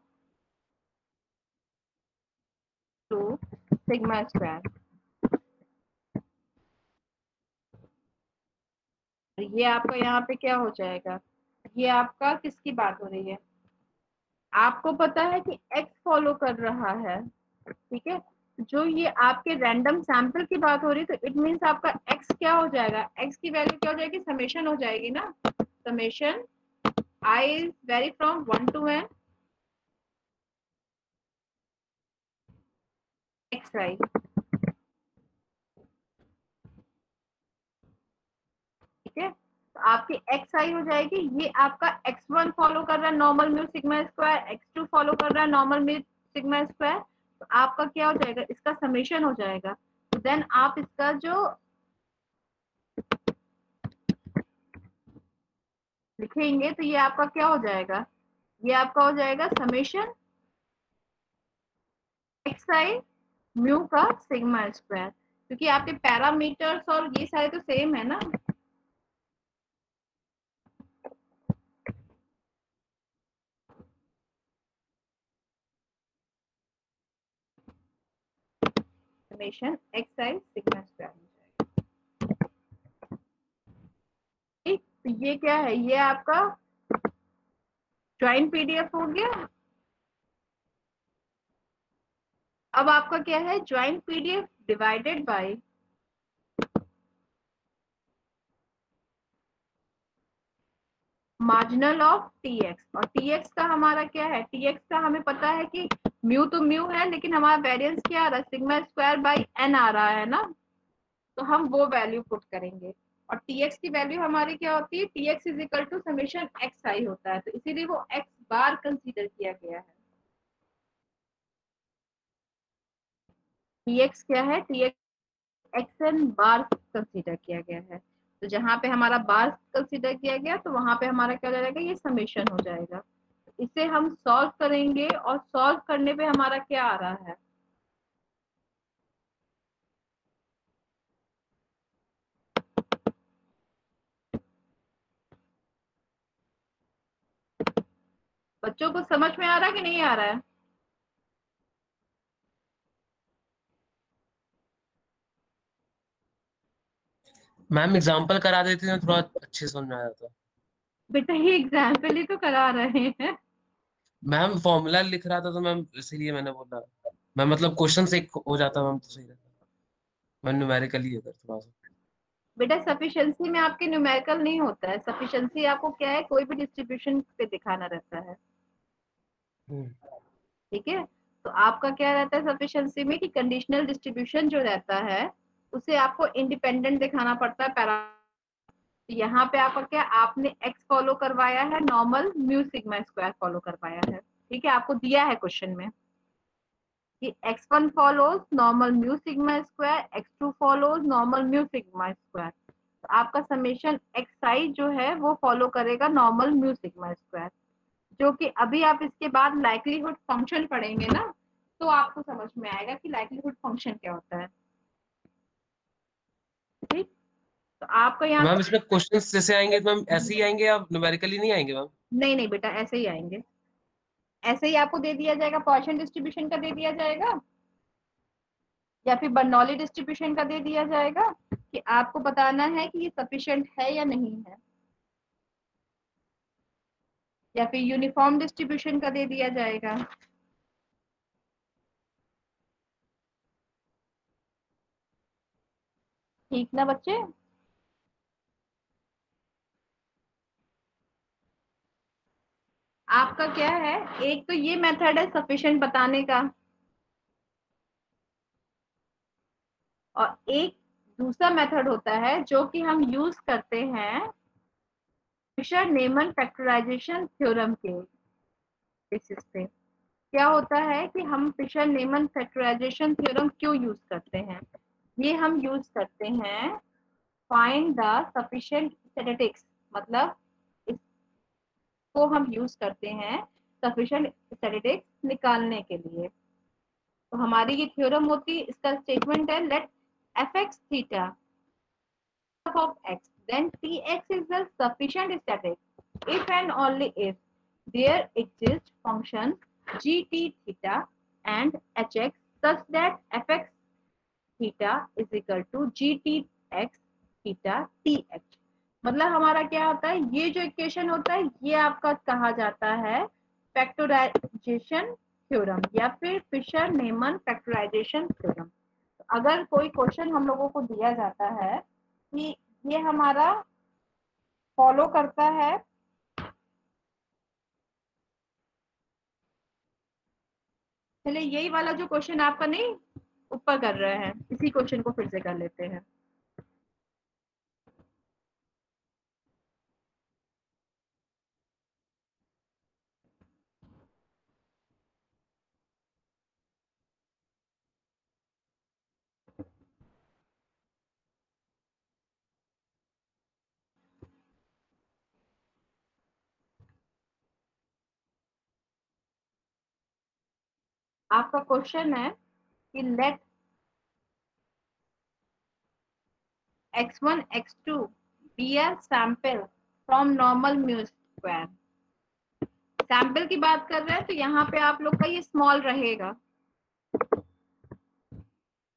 two sigma square. ये आपका यहाँ पे क्या हो जाएगा, ये आपका किसकी बात हो रही है, आपको पता है कि x फॉलो कर रहा है, ठीक है, जो ये आपके रैंडम सैंपल की बात हो रही है, तो इट मींस आपका x क्या हो जाएगा, x की वैल्यू क्या हो जाएगी, समेशन हो जाएगी ना, summation I is very from 1 to n xi, ठीक है, तो आपकी xi हो जाएगी, ये आपका x1 फॉलो कर रहा है normal mu sigma square, x2 follow कर रहा है नॉर्मल म्यू सिग्मा स्क्वायर, तो आपका क्या हो जाएगा, इसका समेशन हो जाएगा। तो देन आप इसका जो लिखेंगे तो ये आपका क्या हो जाएगा, ये आपका हो जाएगा समेशन xi म्यू का सिग्मा स्क्वायर, क्योंकि आपके पैरामीटर्स और ये सारे तो सेम है ना। समेशन xi सिग्मा स्क्वायर हो जाएगा, ठीक, तो ये क्या है, ये आपका ज्वाइंट पीडीएफ हो गया। अब आपका क्या है, joint PDF divided by marginal of TX, और टीएक्स का हमारा क्या है, टीएक्स का हमें पता है कि म्यू तो म्यू है, लेकिन हमारा वेरिएंस क्या आ रहा है, सिग्मा स्क्वायर बाई एन आ रहा है ना, तो हम वो वैल्यू पुट करेंगे, और टीएक्स की वैल्यू हमारी क्या होती है, T x is equal to summation x i होता है, तो इसीलिए वो एक्स बार कंसीडर किया गया है। टीएक्स क्या है, टीएक्स एक्स एन बार कंसीडर किया गया है, तो जहां पे हमारा बार कंसीडर किया गया तो वहां पे हमारा क्या हो जाएगा, ये समेशन हो जाएगा। इसे हम सॉल्व करेंगे, और सॉल्व करने पे हमारा क्या आ रहा है, बच्चों को समझ में आ रहा है कि नहीं आ रहा है? मैम एग्जांपल करा देती तो थोड़ा अच्छे से समझ में आ जाता। बेटा ये एग्जाम्पल ही तो करा रहे हैं। मैम फॉर्मूला लिख रहा था तो मैम इसीलिए मैंने बोला, मैं मतलब क्वेश्चन से हो जाता मैम तो सही रहता, मैं न्यूमेरिकली अगर थोड़ा सा। बेटा सफिशिएंसी में आपके न्यूमेरिकल नहीं होता है, सफिशिएंसी आपको क्या है, कोई भी डिस्ट्रीब्यूशन पे दिखाना रहता है, ठीक है, तो आपका क्या रहता है सफिशिएंसी में कि कंडीशनल डिस्ट्रीब्यूशन जो रहता है उसे आपको इंडिपेंडेंट दिखाना पड़ता है पैरा, तो यहाँ पे आपका क्या, आपने x फॉलो करवाया है, normal mu sigma square follow करवाया है, ठीक है, आपको दिया है क्वेश्चन में कि x1 follows normal mu sigma square, x2 follows normal mu sigma square, तो आपका समेशन xi जो है वो फॉलो करेगा नॉर्मल म्यू सिग्मा स्क्वायर, जो कि अभी आप इसके बाद लाइक्लीहुड फंक्शन पढ़ेंगे ना, तो आपको समझ में आएगा कि लाइक्लीहुड फंक्शन क्या होता है, ठीक, तो आपका यहाँ मैम इसमें क्वेश्चंस जैसे आएंगे तो मैम ऐसे ही आएंगे या न्यूमेरिकली नहीं आएंगे मैम? नहीं बेटा ऐसे ही आएंगे, ऐसे ही आपको दे दिया जाएगा, पॉइसन डिस्ट्रीब्यूशन का दे दिया जाएगा या फिर बर्नौली डिस्ट्रीब्यूशन का दे दिया जाएगा कि आपको बताना है कि ये सफिशिएंट है या नहीं है, या फिर यूनिफॉर्म डिस्ट्रीब्यूशन का दे दिया जाएगा। ठीक ना बच्चे? आपका क्या है, एक तो ये मेथड है सफिशिएंट बताने का, और एक दूसरा मेथड होता है जो कि हम यूज करते हैं फिशर-नीमन फैक्टराइजेशन थ्योरम के बेसिस पे। क्या होता है कि हम फिशर-नीमन फैक्टराइजेशन थ्योरम क्यों यूज करते हैं, ये हम यूज करते हैं फाइंड द सफिशिएंट स्टैटिस्टिक्स, मतलब इसको हम यूज करते हैं सफिशिएंट स्टैटिस्टिक्स निकालने के लिए। तो हमारी ये थ्योरम होती है, इसका स्टेटमेंट है late fx theta of x then tx is the sufficient static if and only if there exists function gt theta and hx such that fx theta is equal to gtx theta tx। मतलब हमारा क्या होता है, ये जो equation होता है ये आपका कहा जाता है फैक्टराइजेशन थ्योरम या फिर फिशर नीमन फैक्टराइजेशन थ्योरम। अगर कोई क्वेश्चन हम लोगों को दिया जाता है कि ये हमारा फॉलो करता है चलिए यही वाला जो क्वेश्चन आपका नहीं ऊपर कर रहे हैं, इसी क्वेश्चन को फिर से कर लेते हैं। आपका क्वेश्चन है कि let x1 x2 be a sample from normal mu square। Sample की बात कर रहे हैं तो यहाँ पे आप लोग का ये स्मॉल रहेगा।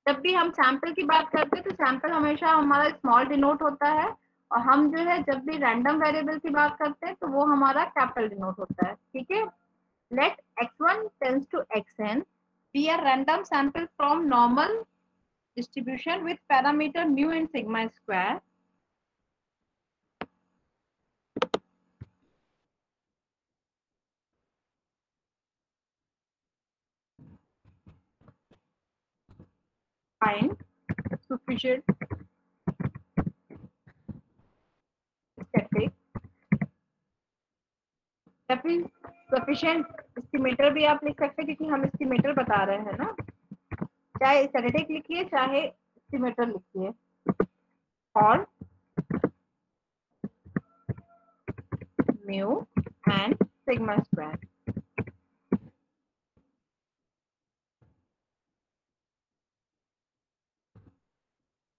जब भी हम सैंपल की बात करते हैं तो सैंपल हमेशा हमारा स्मॉल डिनोट होता है, और हम जो है जब भी रैंडम वेरिएबल की बात करते हैं तो वो हमारा कैपिटल डिनोट होता है। ठीक है, let x1 tends to xn be a random sample from normal distribution with parameter mu and sigma square find sufficient static या फिर सफिशिएंट एस्टिमेटर भी आप लिख सकते हैं, क्योंकि हम एस्टिमेटर बता रहे हैं ना। चाहे स्टैटिक लिखिए चाहे एस्टिमेटर लिखिए। और म्यू एंड सिग्मा स्क्वायर।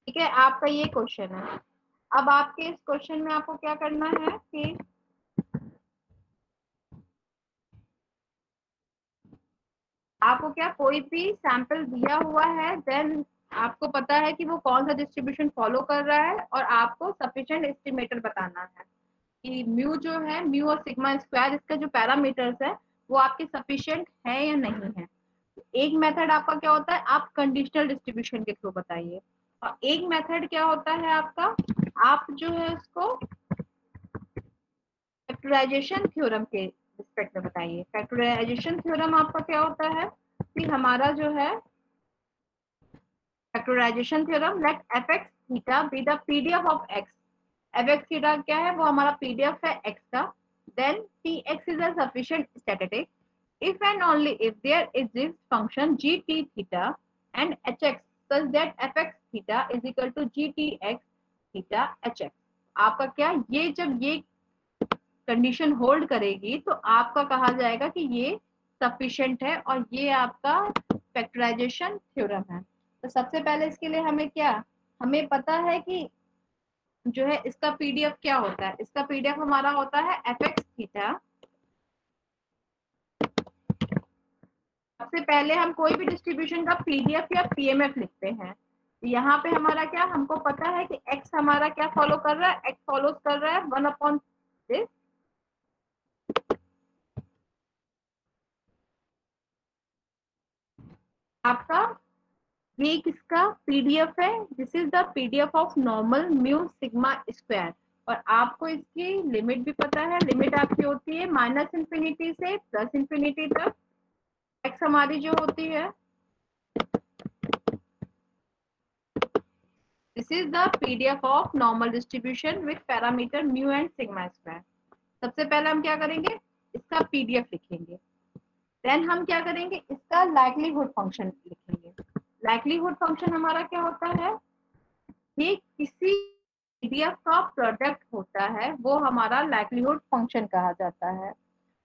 ठीक है, आपका ये क्वेश्चन है। अब आपके इस क्वेश्चन में आपको क्या करना है कि आपको क्या कोई भी सैंपल दिया हुआ है, देन आपको पता है कि वो कौन सा डिस्ट्रीब्यूशन फॉलो कर रहा है, और आपको सफिशिएंट एस्टिमेटर बताना है कि म्यू जो है, म्यू और सिग्मा स्क्वायर इसका जो पैरामीटर्स है वो आपके सफिशिएंट है या नहीं है। एक मेथड आपका क्या होता है, आप कंडीशनल डिस्ट्रीब्यूशन के थ्रू बताइए, और एक मेथड क्या होता है आपका, आप जो है उसको फैक्टराइजेशन थ्योरम के रिस्पेक्ट में बताइए। फैक्टराइजेशन थ्योरम आपका क्या होता है कि हमारा जो है factorization theorem let fx theta be the PDF of x। fx theta क्या है, वो हमारा पीडीएफ है x का। Then tx is a sufficient statistic if and only if there exists function gt theta and hx such that fx theta is equal to gtx theta hx। आपका क्या, ये जब ये कंडीशन होल्ड करेगी तो आपका कहा जाएगा कि ये सफिशिएंट है, और ये आपका फैक्टराइजेशन थ्योरम है। तो सबसे पहले इसके लिए हमें क्या, हमें पता है कि जो है इसका पीडीएफ क्या होता है। इसका पीडीएफ हमारा होता है fx थीटा। सबसे पहले हम कोई भी डिस्ट्रीब्यूशन का पीडीएफ या पीएमएफ लिखते हैं। यहाँ पे हमारा क्या, हमको पता है कि x हमारा क्या फॉलो कर रहा है, x फॉलोज कर रहा है 1/this आपका ये किसका पीडीएफ है, this is the PDF of normal mu sigma square. और आपको इसकी लिमिट भी पता है, लिमिट आपकी होती है -इंफिनिटी से +इंफिनिटी तक। एक्स हमारी जो होती है, this is the PDF of normal distribution with parameter mu and sigma square. सबसे पहले हम क्या करेंगे, इसका पीडीएफ लिखेंगे। देन हम क्या करेंगे, इसका लाइक्लीहुड फंक्शन लिखेंगे। लाइक्लीहुड फंक्शन हमारा क्या होता है, ये किसी पीडीएफ का प्रोडक्ट होता है, वो हमारा लाइक्लीहुड फंक्शन कहा जाता है।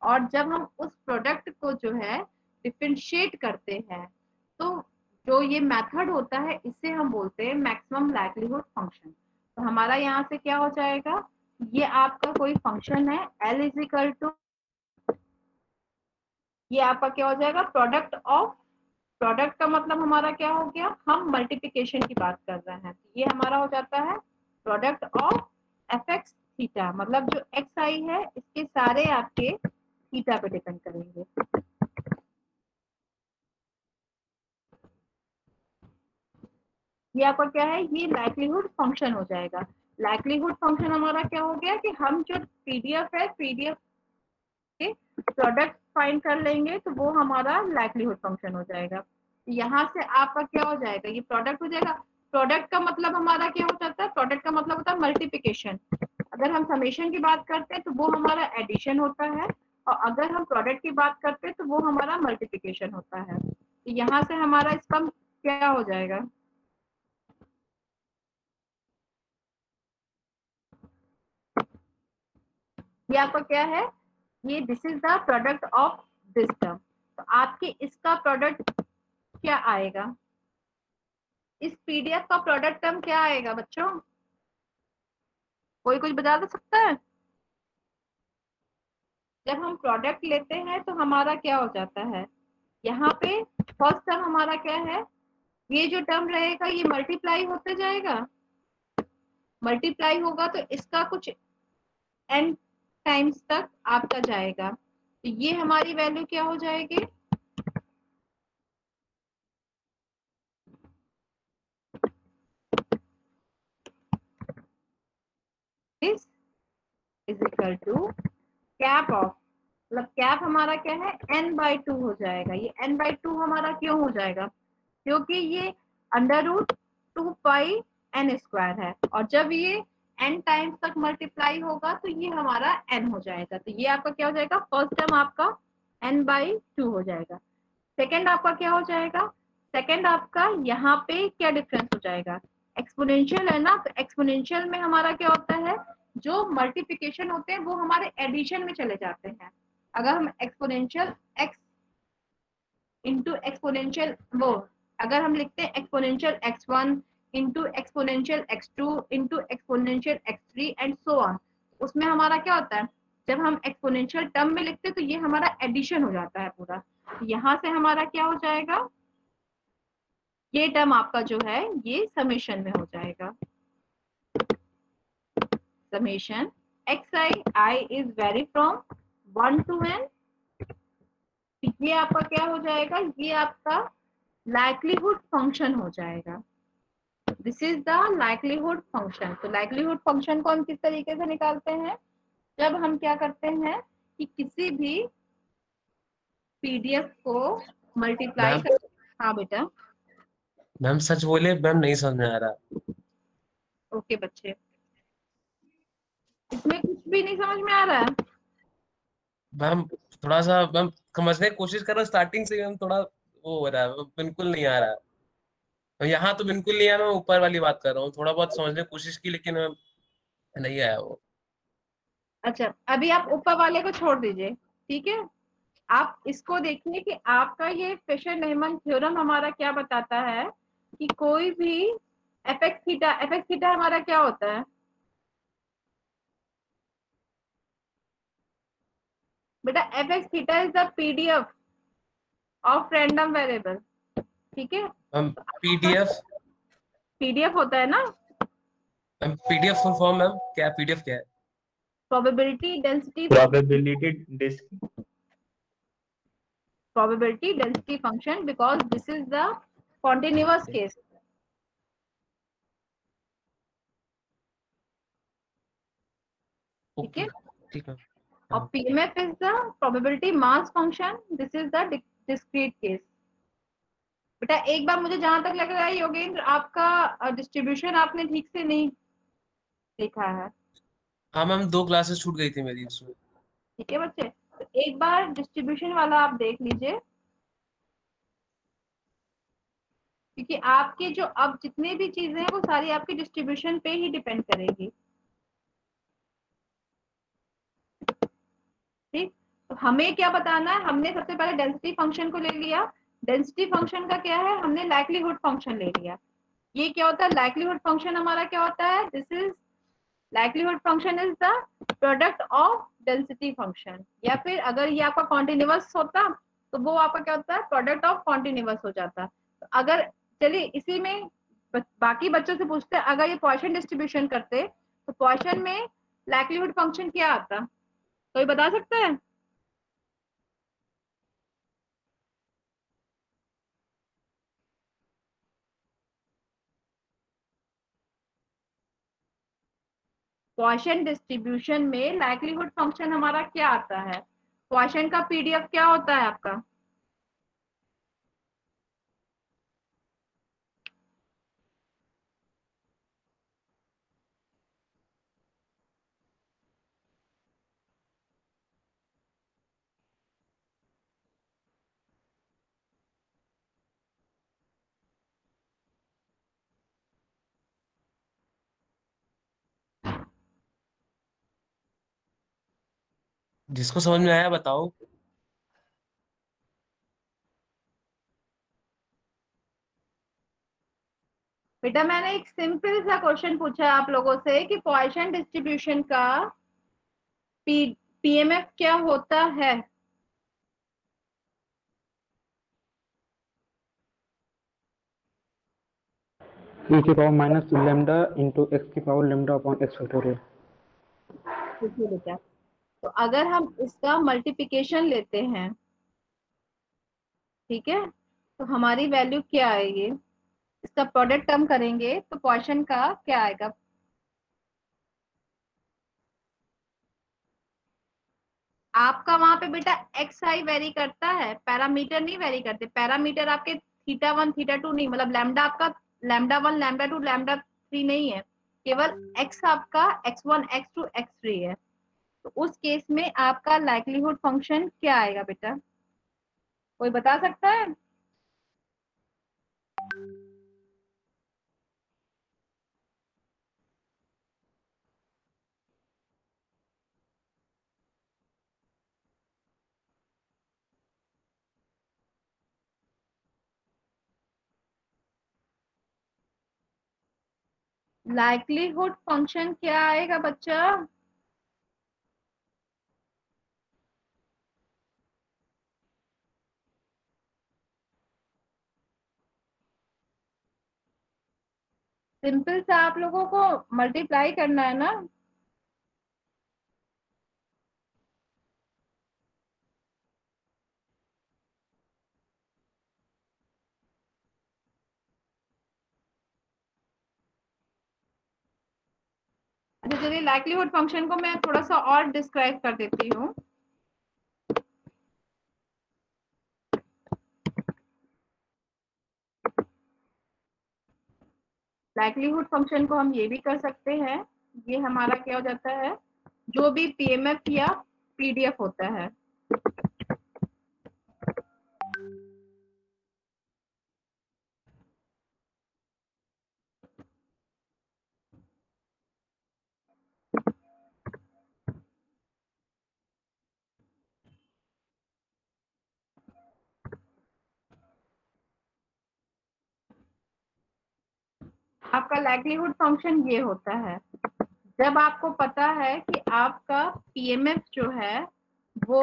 और जब हम उस प्रोडक्ट को जो है डिफरेंशिएट करते हैं तो जो ये मेथड होता है इसे हम बोलते हैं मैक्सिमम लाइक्लीहुड फंक्शन। तो हमारा यहाँ से क्या हो जाएगा, ये आपका कोई फंक्शन है L इज इक्वल टू ये आपका क्या हो जाएगा, प्रोडक्ट ऑफ, प्रोडक्ट का मतलब हमारा क्या हो गया, हम मल्टीप्लिकेशन की बात कर रहे हैं, ये हमारा हो जाता है product of F x theta, मतलब जो एक्स आई है इसके सारे आपके थीटा पे डिपेंड करेंगे। ये आपका क्या है, ये लाइक्लीहुड फंक्शन हो जाएगा। लाइक्लीहुड फंक्शन हमारा क्या हो गया कि हम जो पीडीएफ है, पीडीएफ के प्रोडक्ट फाइंड कर लेंगे तो वो हमारा लाइक्लीहुड फंक्शन हो जाएगा। यहाँ से आपका क्या हो जाएगा, ये प्रोडक्ट हो जाएगा। प्रोडक्ट का मतलब हमारा क्या हो जाता है, प्रोडक्ट का मतलब होता है मल्टीप्लिकेशन। अगर हम समेशन की बात करते हैं तो वो हमारा एडिशन होता है, और अगर हम प्रोडक्ट की बात करते हैं तो वो हमारा मल्टीप्लिकेशन होता है। तो यहाँ से हमारा इसका क्या हो जाएगा, ये आपका क्या है, ये this is the product of this term. तो आपके इसका प्रोडक्ट क्या आएगा, इस पीडीएफ का प्रोडक्ट टर्म क्या आएगा बच्चों, कोई कुछ बता सकता है? जब हम प्रोडक्ट लेते हैं तो हमारा क्या हो जाता है, यहाँ पे फर्स्ट टर्म हमारा क्या है, ये जो टर्म रहेगा ये मल्टीप्लाई होते जाएगा, मल्टीप्लाई होगा तो इसका कुछ n टाइम्स तक आपका जाएगा, तो ये हमारी वैल्यू क्या हो जाएगी, this is equal to cap of, मतलब कैप हमारा क्या है n/2 हो जाएगा। ये n/2 हमारा क्यों हो जाएगा, क्योंकि ये √2 पाई n स्क्वायर है, और जब ये n टाइम्स तक मल्टीप्लाई होगा तो ये हमारा n हो जाएगा। तो ये आपका क्या हो जाएगा, फर्स्ट टर्म आपका n/2 हो जाएगा। सेकंड आपका क्या हो जाएगा, सेकंड आपका यहाँ पे क्या डिफरेंस हो जाएगा, एक्सपोनेंशियल है ना, तो एक्सपोनेंशियल में हमारा क्या होता है, जो मल्टीप्लिकेशन होते हैं वो हमारे एडिशन में चले जाते हैं। अगर हम एक्सपोनेंशियल x इंटू एक्सपोनेंशियल वो, अगर हम लिखते हैं exponential x1 into exponential x2 into exponential x3 and so on, उसमें हमारा क्या होता है, जब हम एक्सपोनेंशियल टर्म में लिखते हैं तो ये हमारा एडिशन हो जाता है पूरा। यहाँ से हमारा क्या हो जाएगा, ये टर्म आपका जो है ये समेशन में हो जाएगा, summation xi is very from 1 to n। ये आपका क्या हो जाएगा, ये आपका लाइक्लीहुड फंक्शन हो जाएगा, this is the likelihood function. तो लाइक्लीहुड फंक्शन को हम किस तरीके से निकालते हैं, जब हम क्या करते हैं कि किसी भी पीडीएफ को मल्टीप्लाई मैम कर, हाँ बेटा, मैम सच बोले मैम, नहीं समझ में आ रहा। ओके बच्चे, इसमें कुछ भी नहीं समझ में आ रहा है, मैम थोड़ा सा मैम समझने की कोशिश कर रहा हूँ स्टार्टिंग से, मैम थोड़ा वो हो रहा है, बिल्कुल नहीं आ रहा है। यहाँ तो बिल्कुल नहीं आया, मैं ऊपर वाली बात कर रहा हूँ, थोड़ा बहुत समझने की कोशिश की लेकिन मैम नहीं आया वो। अच्छा अभी आप ऊपर वाले को छोड़ दीजिए, ठीक है, आप इसको देखिए कि आपका ये फिशर नेहमन थ्योरम हमारा क्या बताता है कि कोई भी एफ एक्स थीटा हमारा क्या होता है बेटा, F x theta is the PDF of random variable, ठीक है, मैम पीडीएफ, पीडीएफ होता है ना, ma'am PDF full form ma'am क्या है, पीडीएफ क्या है? Probability density function, because this is the continuous case, ठीक है, ठीक है। और PMF is the probability mass function, this is the discrete case. बेटा एक बार मुझे जहां तक लग रहा है योगेंद्र, आपका डिस्ट्रीब्यूशन आपने ठीक से नहीं देखा है, हाँ मैम 2 क्लासेस छूट गई थी मेरी उसमें। ठीक है बच्चे, तो एक बार डिस्ट्रीब्यूशन वाला आप देख लीजिए, क्योंकि आपके जो अब जितने भी चीजें हैं वो सारी आपकी डिस्ट्रीब्यूशन पे ही डिपेंड करेगी, ठीक। तो हमें क्या बताना है, हमने सबसे पहले डेंसिटी फंक्शन को ले लिया, डेंसिटी फंक्शन का क्या है, हमने लाइक्लीहुड फंक्शन ले लिया। ये क्या होता है, लाइक्लीहुड फंक्शन हमारा क्या होता है, this is likelihood function is the product of density function, या फिर अगर ये आपका कॉन्टिन्यूअस होता तो वो आपका क्या होता है, प्रोडक्ट ऑफ कॉन्टिन्यूअस हो जाता है। तो अगर चलिए इसी में बाकी बच्चों से पूछते हैं, अगर ये पॉइसन डिस्ट्रीब्यूशन करते तो पॉइसन में लाइक्लीहुड फंक्शन क्या आता, कोई बता सकता है? पॉइसन डिस्ट्रीब्यूशन में लाइक्लीहुड फंक्शन हमारा क्या आता है? पॉइसन का पीडीएफ क्या होता है आपका? जिसको समझ में आया बताओ। बेटा मैंने एक सिंपल सा क्वेश्चन पूछा है आप लोगों से कि पॉइसन डिस्ट्रीब्यूशन का पीएमएफ क्या होता है? e की power minus lambda into x की power lambda upon x factorial. देखिए बेटा, तो अगर हम इसका मल्टीप्लिकेशन लेते हैं, ठीक है, तो हमारी वैल्यू क्या आएगी? इसका प्रोडक्ट टर्म करेंगे तो पॉइसन का क्या आएगा? आपका वहां पे बेटा एक्स आई वेरी करता है, पैरामीटर नहीं वेरी करते। पैरामीटर आपके थीटा 1 थीटा 2 नहीं, मतलब लैम्डा आपका लैम्डा 1 लैम्डा 2 लैम्डा 3 नहीं है, केवल एक्स आपका x1 x2 x3 है। तो उस केस में आपका लाइक्लीहुड फंक्शन क्या आएगा बेटा, कोई बता सकता है? लाइक्लीहुड फंक्शन क्या आएगा बच्चा? सिंपल सा आप लोगों को मल्टीप्लाई करना है ना। अच्छा चलिए, लाइक्लीहुड फंक्शन को मैं थोड़ा सा और डिस्क्राइब कर देती हूँ। लाइक्लीहुड फंक्शन को हम ये भी कर सकते हैं, ये हमारा क्या हो जाता है, जो भी पीएमएफ या पीडीएफ होता है, आपका लाइक्लीहुड फंक्शन ये होता है। जब आपको पता है कि आपका पीएमएफ जो है वो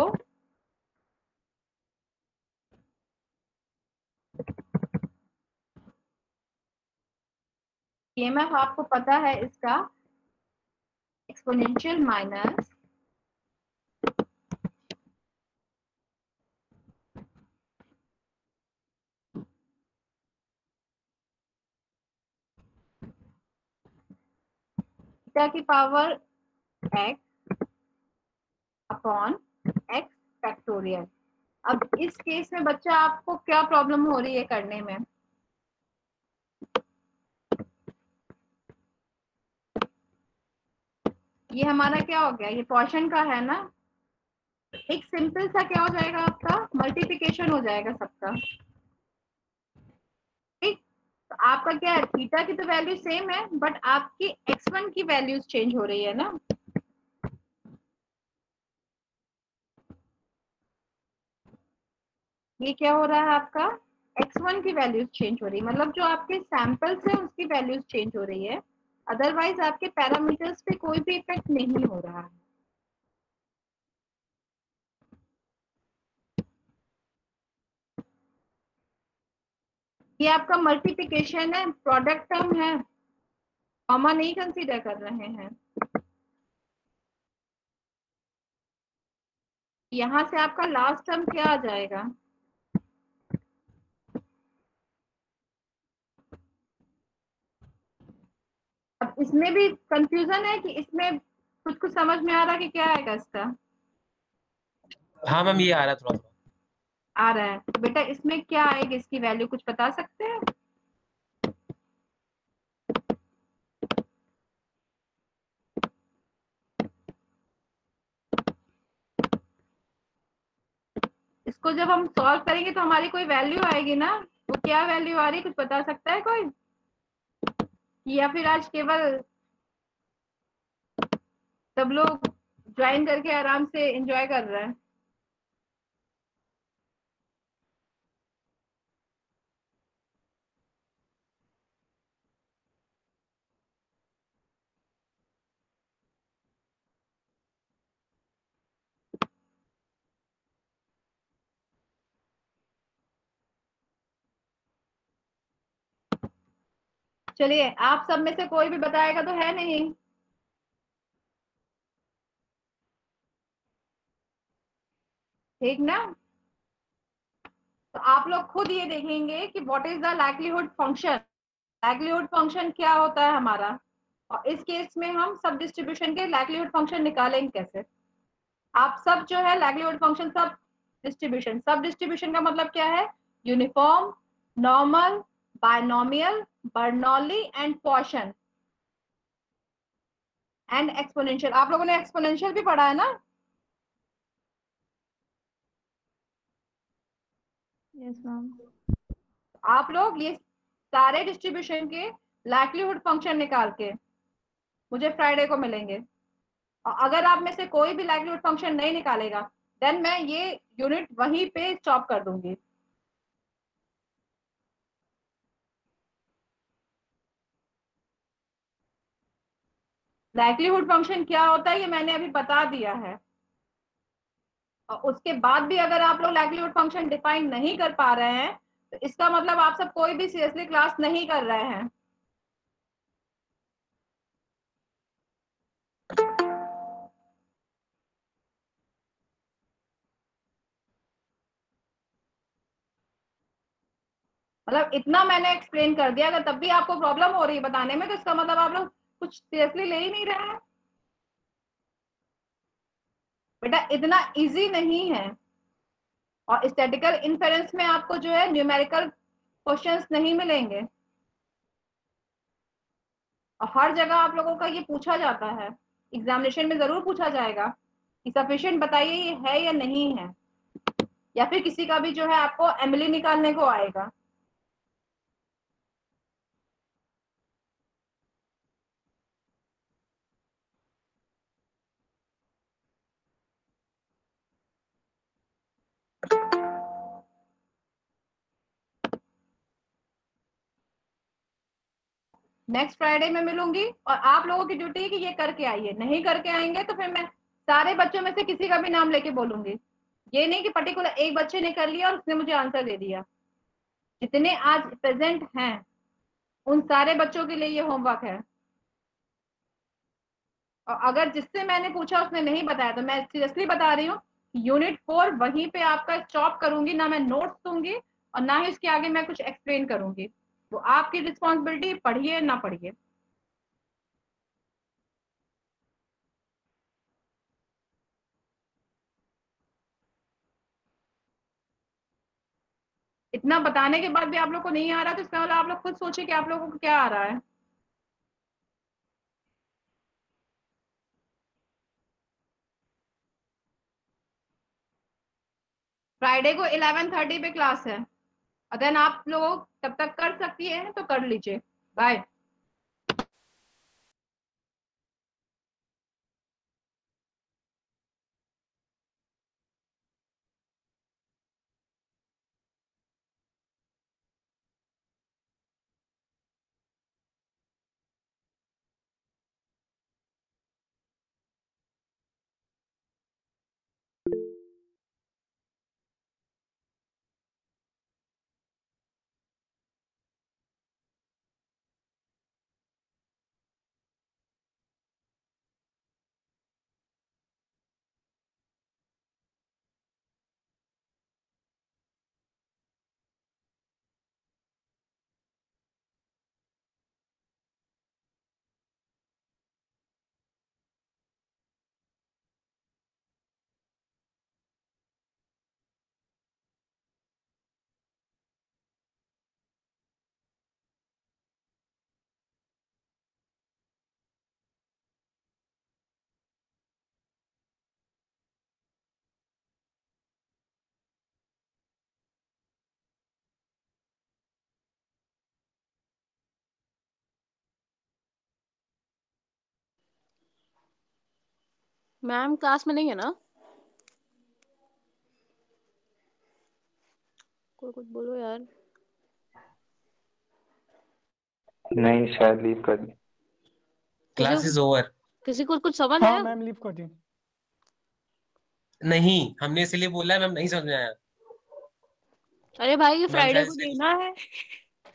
पीएमएफ आपको पता है इसका एक्सपोनेंशियल माइनस थीटा की power x upon x factorial. अब इस केस में बच्चा आपको क्या प्रॉब्लम हो रही है करने में? ये हमारा क्या हो गया, ये पॉइसन का है ना, एक सिंपल सा क्या हो जाएगा, आपका मल्टीप्लिकेशन हो जाएगा सबका। ठीक, तो आपका क्या है, थीटा की तो वैल्यू सेम है बट आपकी x1 की वैल्यूज चेंज हो रही है ना। ये क्या हो रहा है, आपका x1 की वैल्यूज चेंज हो रही है, मतलब जो आपके सैंपल्स है उसकी वैल्यूज चेंज हो रही है, अदरवाइज आपके पैरामीटर्स पे कोई भी इफेक्ट नहीं हो रहा है। ये आपका मल्टीप्लिकेशन है, प्रोडक्ट टर्म है, कॉमा नहीं कंसीडर कर रहे हैं। यहाँ से आपका लास्ट टर्म क्या आ जाएगा? अब इसमें भी कंफ्यूजन है कि इसमें कुछ समझ में आ रहा कि क्या आएगा इसका? हाँ मैम, ये आ रहा है थोड़ा थोड़ा। आ रहा है तो बेटा इसमें क्या आएगी, इसकी वैल्यू कुछ बता सकते हैं? इसको जब हम सॉल्व करेंगे तो हमारी कोई वैल्यू आएगी ना, वो क्या वैल्यू आ रही है, कुछ बता सकता है कोई? या फिर आज केवल सब लोग ज्वाइन करके आराम से एंजॉय कर रहे हैं? चलिए, आप सब में से कोई भी बताएगा तो है नहीं? ठीक ना? तो आप लोग खुद ये देखेंगे कि what is the likelihood function. Likelihood function क्या होता है हमारा, और इस केस में हम सब डिस्ट्रीब्यूशन के लाइक्लीहुड फंक्शन निकालेंगे कैसे। आप सब जो है लाइक्लीहुड फंक्शन सब डिस्ट्रीब्यूशन का मतलब क्या है? Uniform, normal, binomial, Bernoulli and Poisson and exponential. आप लोगों ने एक्सपोनेंशियल भी पढ़ा है ना? Yes ma'am. आप लोग ये सारे डिस्ट्रीब्यूशन के लाइक्लीहुड फंक्शन निकाल के मुझे फ्राइडे को मिलेंगे। और अगर आप में से कोई भी लाइक्लीहुड फंक्शन नहीं निकालेगा, देन मैं ये यूनिट वहीं पे स्टॉप कर दूंगी। लाइक्लीहुड फंक्शन क्या होता है ये मैंने अभी बता दिया है, और उसके बाद भी अगर आप लोग लाइक्लीहुड फंक्शन डिफाइन नहीं कर पा रहे हैं तो इसका मतलब आप सब कोई भी सीरियसली क्लास नहीं कर रहे हैं। मतलब इतना मैंने एक्सप्लेन कर दिया, अगर तब भी आपको प्रॉब्लम हो रही है बताने में तो इसका मतलब आप लोग कुछ सीरियसली ले ही नहीं रहे हैं। बेटा इतना इजी नहीं है, और स्टैटिकल इन्फेरेंस में आपको जो है न्यूमेरिकल क्वेश्चंस नहीं मिलेंगे, और हर जगह आप लोगों का ये पूछा जाता है, एग्जामिनेशन में जरूर पूछा जाएगा कि सफिशिएंट बताइए ये है या नहीं है, या फिर किसी का भी जो है आपको एमएलई निकालने को आएगा। नेक्स्ट फ्राइडे में मिलूंगी, और आप लोगों की ड्यूटी है कि ये करके आइए, नहीं करके आएंगे तो फिर मैं सारे बच्चों में से किसी का भी नाम लेके बोलूंगी। ये नहीं कि पर्टिकुलर एक बच्चे ने कर लिया और उसने मुझे आंसर दे दिया। जितने आज प्रेजेंट हैं उन सारे बच्चों के लिए ये होमवर्क है, और अगर जिससे मैंने पूछा उसने नहीं बताया तो मैं सीरियसली बता रही हूँ, यूनिट 4 वहीं पे आपका स्टॉप करूंगी, ना मैं नोट्स दूंगी और ना ही उसके आगे मैं कुछ एक्सप्लेन करूंगी। वो आपकी रिस्पॉन्सिबिलिटी, पढ़िए ना पढ़िए। इतना बताने के बाद भी आप लोग को नहीं आ रहा तो इसका मतलब आप लोग खुद सोचिए कि आप लोगों को क्या आ रहा है। फ्राइडे को 11:30 पे क्लास है, अगर आप लोग तब तक कर सकती है तो कर लीजिए। बाय। मैम क्लास में नहीं है ना? कोई कुछ बोलो यार। नहीं शायद लीव कर दी। Class is over. किसी को कुछ समझ हाँ आया? मैम लीव कर दी। नहीं, हमने इसलिए बोला है, मैम नहीं समझ में आया। अरे भाई ये मैम फ्राइडे शायद को इसलिए देना है,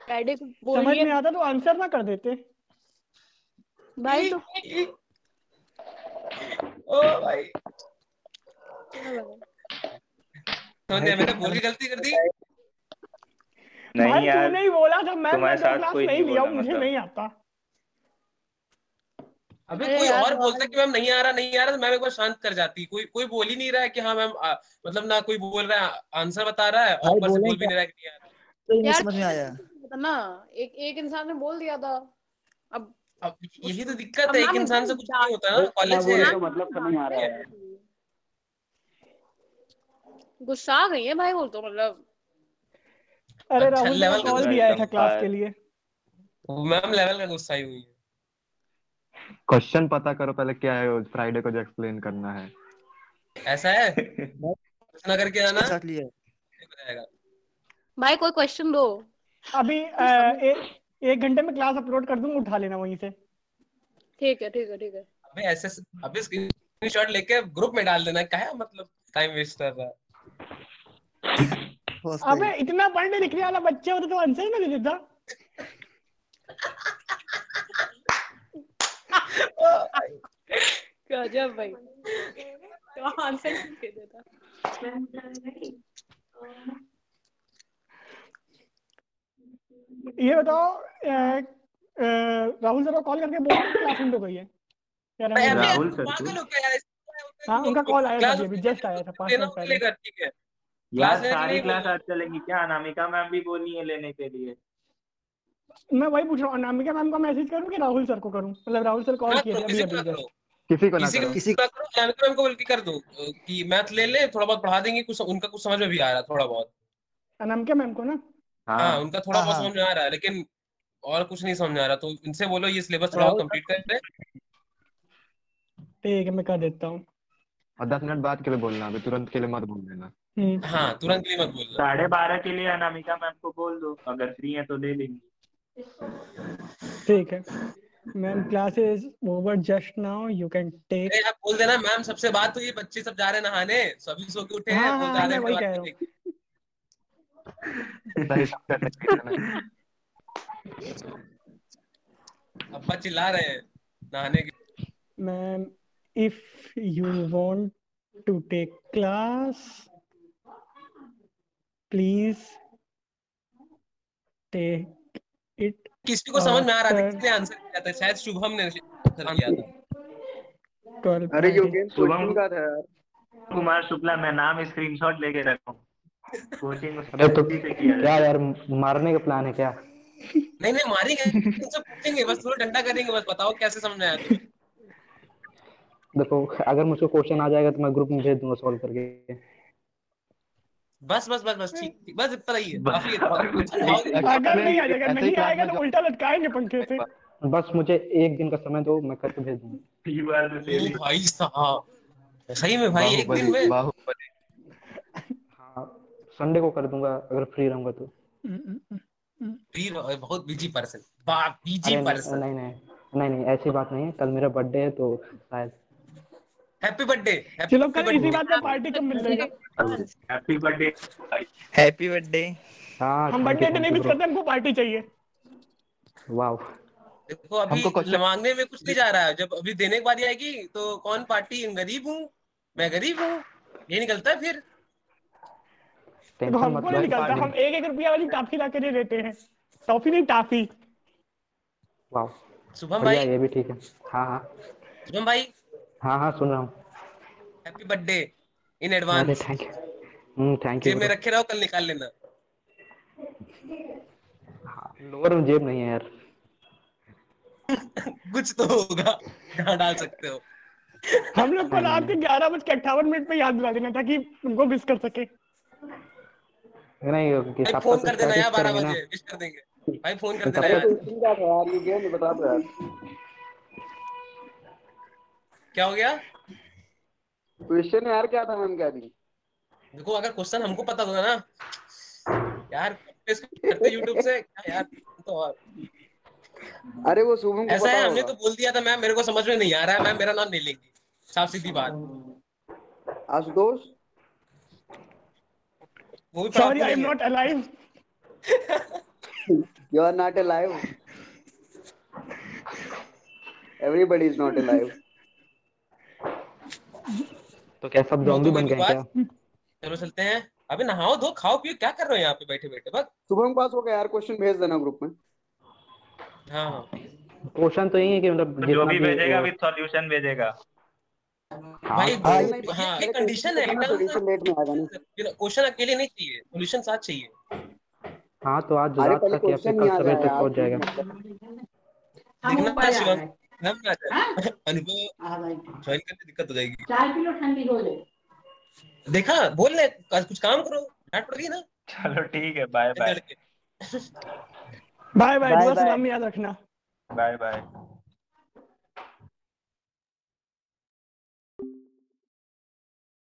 फ्राइडे को बोल समझ दिया में आता तो आंसर ना कर देते। भाई। तो ओ भाई, क्या लगा? समझ गया, मैंने बोल के गलती कर दी। नहीं भाई यार, तूने ही बोला था मैम मैं तुम्हारे तो साथ क्लास कोई नहीं नहीं लिया हूँ, बोला मुझे मतलब। नहीं आता। अबे अरे कोई यार और बोलता कि मैम नहीं आ रहा नहीं आ रहा, तो मैम एक बार शांत कर जाती। कोई कोई बोल ही नहीं रहा है कि हाँ मैम, मतलब ना कोई बोल रहा है आंसर बता रहा है, और भाई ऊपर से बोले बोल भी क्या? नहीं रहा है कि नहीं आ रहा। तो नहीं यार समझ में आया। ना, एक एक इंसान ने बोल दिया था। अब अब यही तो दिक्कत अब है, एक मैम इंसान से कुछ नहीं होता ना, ना कॉलेज बोले है। तो मतलब समझ आ रहा है। गुस्सा आ गई है भाई, बोल तो मतलब। अरे अच्छा राहुल का लेवल का कॉल भी गुस्सा आया है, था क्लास के लिए। मैम लेवल का गुस्सा ही हुई है। क्वेश्चन पता करो पहले क्या है, फ्राइडे को जो एक्सप्लेन करना है। ऐसा है, ना करके आना, साथ लिया ठीक हो जाएगा। भाई कोई क्वेश्चन दो। अभी एक घंटे में क्लास अपलोड कर दूंगा, उठा लेना वहीं से। ठीक है ठीक है ठीक है। अबे ऐसे अबे स्क्रीनशॉट लेके ग्रुप में डाल देना, क्या है मतलब टाइम वेस्ट कर रहा है। अबे इतना पढ़ने लिखने वाला बच्चा होता तो आंसर ही ना दे देता। गजब भाई, तो आंसर नहीं दे देता। ये बताओ राहुल सर को कॉल करके बोल दो क्लास एंड हो गई है। क्या भाई राहुल अबे सर? यार, राहुल तू सर पागल को हो क्या यार? हाँ उनका कॉल आया था क्लास अभी अभी जस्ट आया था 5 लेना मिनट हो तो पहले। लेकर, ठीक है। यार क्लास लेने के सारी लिए क्लास बोल। आज चलेंगी क्या? अनामिका मैम भी बोली है लेने के लिए। मैं वही पूछ रहा हूँ अनामिका मैम को मैसेज करूँ कि राहुल सर को करूँ, मतलब राहुल सर कॉल ना किए करो, थे अभी किसी को अभी ना करो, जस्ट। किसी को ना किसी को करो। किसी ना करो, जानकर मैम को बल्कि कर दो कि मैथ ले ले, थोड़ा बहुत पढ़ा देंगे, कुछ उनका कुछ समझ में भी आ रहा है थोड़ा बहुत। अनामिका मैम को ना? हाँ, हाँ उनका थोड़ा हाँ बहुत हाँ समझ में आ रहा है, लेकिन और कुछ नहीं समझ में आ रहा, तो इनसे बोलो ये सिलेबस थोड़ा बहुत राहुल कंप्लीट कर दे। ठीक है मैं कर देता हूँ। और 10 मिनट बाद के लिए बोलना, अभी तुरंत के लिए मत बोल देना। हाँ, तुरंत भी मत बोलना। 12:30 के लिए अनामिका मैम को बोल दो, अगर फ्री है तो ले लेंगी। ठीक है ma'am, class is over just now, you can take. अरे आप बोल देना मैम सबसे बात हुई, बच्चे सब जा रहे हैं नहाने, सभी सो के उठे हैं, हाँ बोलते हाँ आधे मैं घंटे वही बाद कह रहा हूँ। मिलेंगे। सही बात करने के लिए ना। अब्बा चिल्ला रहे हैं नहाने के। Ma'am if you want to take class please take it किसी को समझ में आ रहा था, आफ्टर किसने आंसर किया था? शायद शुभम ने आंसर किया था। 12:30। शुभम कुमार शुक्ला, मैं नाम स्क्रीनशॉट लेके रखा हूँ। कोचिंग अरे तो उसी से किया क्या जाता है। यार, मारने का प्लान है क्या? नहीं नहीं मारेंगे, तुमसे पूछेंगे बस, थोड़ा डंडा करेंगे बस, बताओ कैसे समझ में आया तुम्हें। देखो अगर मुझको क्वेश्चन आ जाएगा तो मैं ग्रुप में भेज दूंगा सॉल्व करके। बस बस बस बस ठीक ठीक, बस इतना ही है, काफी है बस इतना। और कुछ नहीं। समझाओगे? अगर नहीं आ जाएगा, ऐसे ही नहीं क्लास आएगा में तो जो उल्टा लटकाएंगे पंखे से। बस मुझे एक दिन का समय दो, मैं करके भेज दूंगा। You are the O silly। भाई साहब, सही में भाई एक दिन बाहुबली में? बाहुबली। हाँ संडे को कर दूंगा अगर फ्री रहूंगा तो। वीर बहुत बिजी पर्सन, बाप बिजी अरे पर्सन। नहीं नहीं नहीं नहीं, ऐसी बात नहीं है, कल मेरा बर्थडे है तो शायद। हैप्पी बर्थडे, चलो हैप्पी कल इसी बर्थडे। बात पे पार्टी कब मिल रही है? Happy birthday. Happy birthday. हाँ हम थैंक यू बर्थडे थैंक नहीं यू मिस ब्रो। करते, हमको पार्टी चाहिए। वाह। देखो अभी हमको क्वेश्चन मांगने में कुछ नहीं जा रहा है, जब अभी देने की बारी आएगी तो कौन पार्टी, गरीब हूँ मैं, ये निकलता है फिर। देखो टेंशन मत हमको लो नहीं भाई, निकलता, पार्टी। हम 1-1 रुपया वाली टॉफी ला के दे देते हैं। टॉफी नहीं टाफी। वाह शुभम बढ़िया, भाई, ये भी ठीक है। हाँ हाँ शुभम भाई, हाँ हाँ सुन रहा हूँ। हैप्पी बर्थडे इन अरे एडवांस। थैंक यू जेब में ब्रो। रखे रहो, कल निकाल लेना। हाँ लोअर में जेब नहीं है यार। कुछ तो होगा जहाँ डाल सकते हो। हम लोग को नहीं नहीं रात के नहीं 11:58 पे याद दिला देना ताकि उनको मिस कर सके। नहीं कि भाई तब तक फोन कुछ कर देना प्रैक्टिस यार, बारह करेंगे ना। बजे विश कर देंगे। भाई फोन कर तब देना तक यार। क्या हो गया? क्वेश्चन यार क्या था मैम कह रही? देखो अगर क्वेश्चन हमको पता होगा ना यार, करते यूट्यूब से क्या यार, तो और अरे वो शुभम को ऐसा पता है, हमने होगा। तो बोल दिया था मैम मेरे को समझ में नहीं आ रहा है, मैम मेरा नाम नहीं लेंगी, साफ सीधी बात। आशुतोष वो भी सॉरी पढ़ाकू आई एम नहीं है। Not alive. You are not alive, everybody is not alive. तो क्या सब बहुत जॉम्बी हो गई बन गए हैं क्या? बकवास, चलो चलते हैं। अबे नहाओ धो खाओ पियो, क्या कर रहे हो यहाँ पे बैठे बैठे बस। शुभम पास हो गया यार, क्वेश्चन भेज देना ग्रुप में। हाँ हाँ क्वेश्चन तो यही है कि मतलब तो जो जितना भी भी भेजेगा वो विद सॉल्यूशन भेजेगा। हाँ भाई, तो हाँ एक कंडीशन है, एडिशन लेट में आएगा ना। क्वेश्चन अकेले नहीं चाहिए, सॉल्यूशन साथ चाहिए। हाँ तो आज अरे रात पहले तक या फिर क्वेश्चन ही कल आ सवेर जाए तक यार, पहुंच जाएगा। देखना शिवम, मैम आ जाए अनुभव ज्वाइन करने दिक्कत हो जाएगी। 4 किलो ठंडी हो जाए। देखा बोल रहे कुछ काम करो, डांट पड़ रही है ना। चलो ठीक है, bye bye. Bye bye, bye दुआ बाय सलाम याद रखना। Bye bye.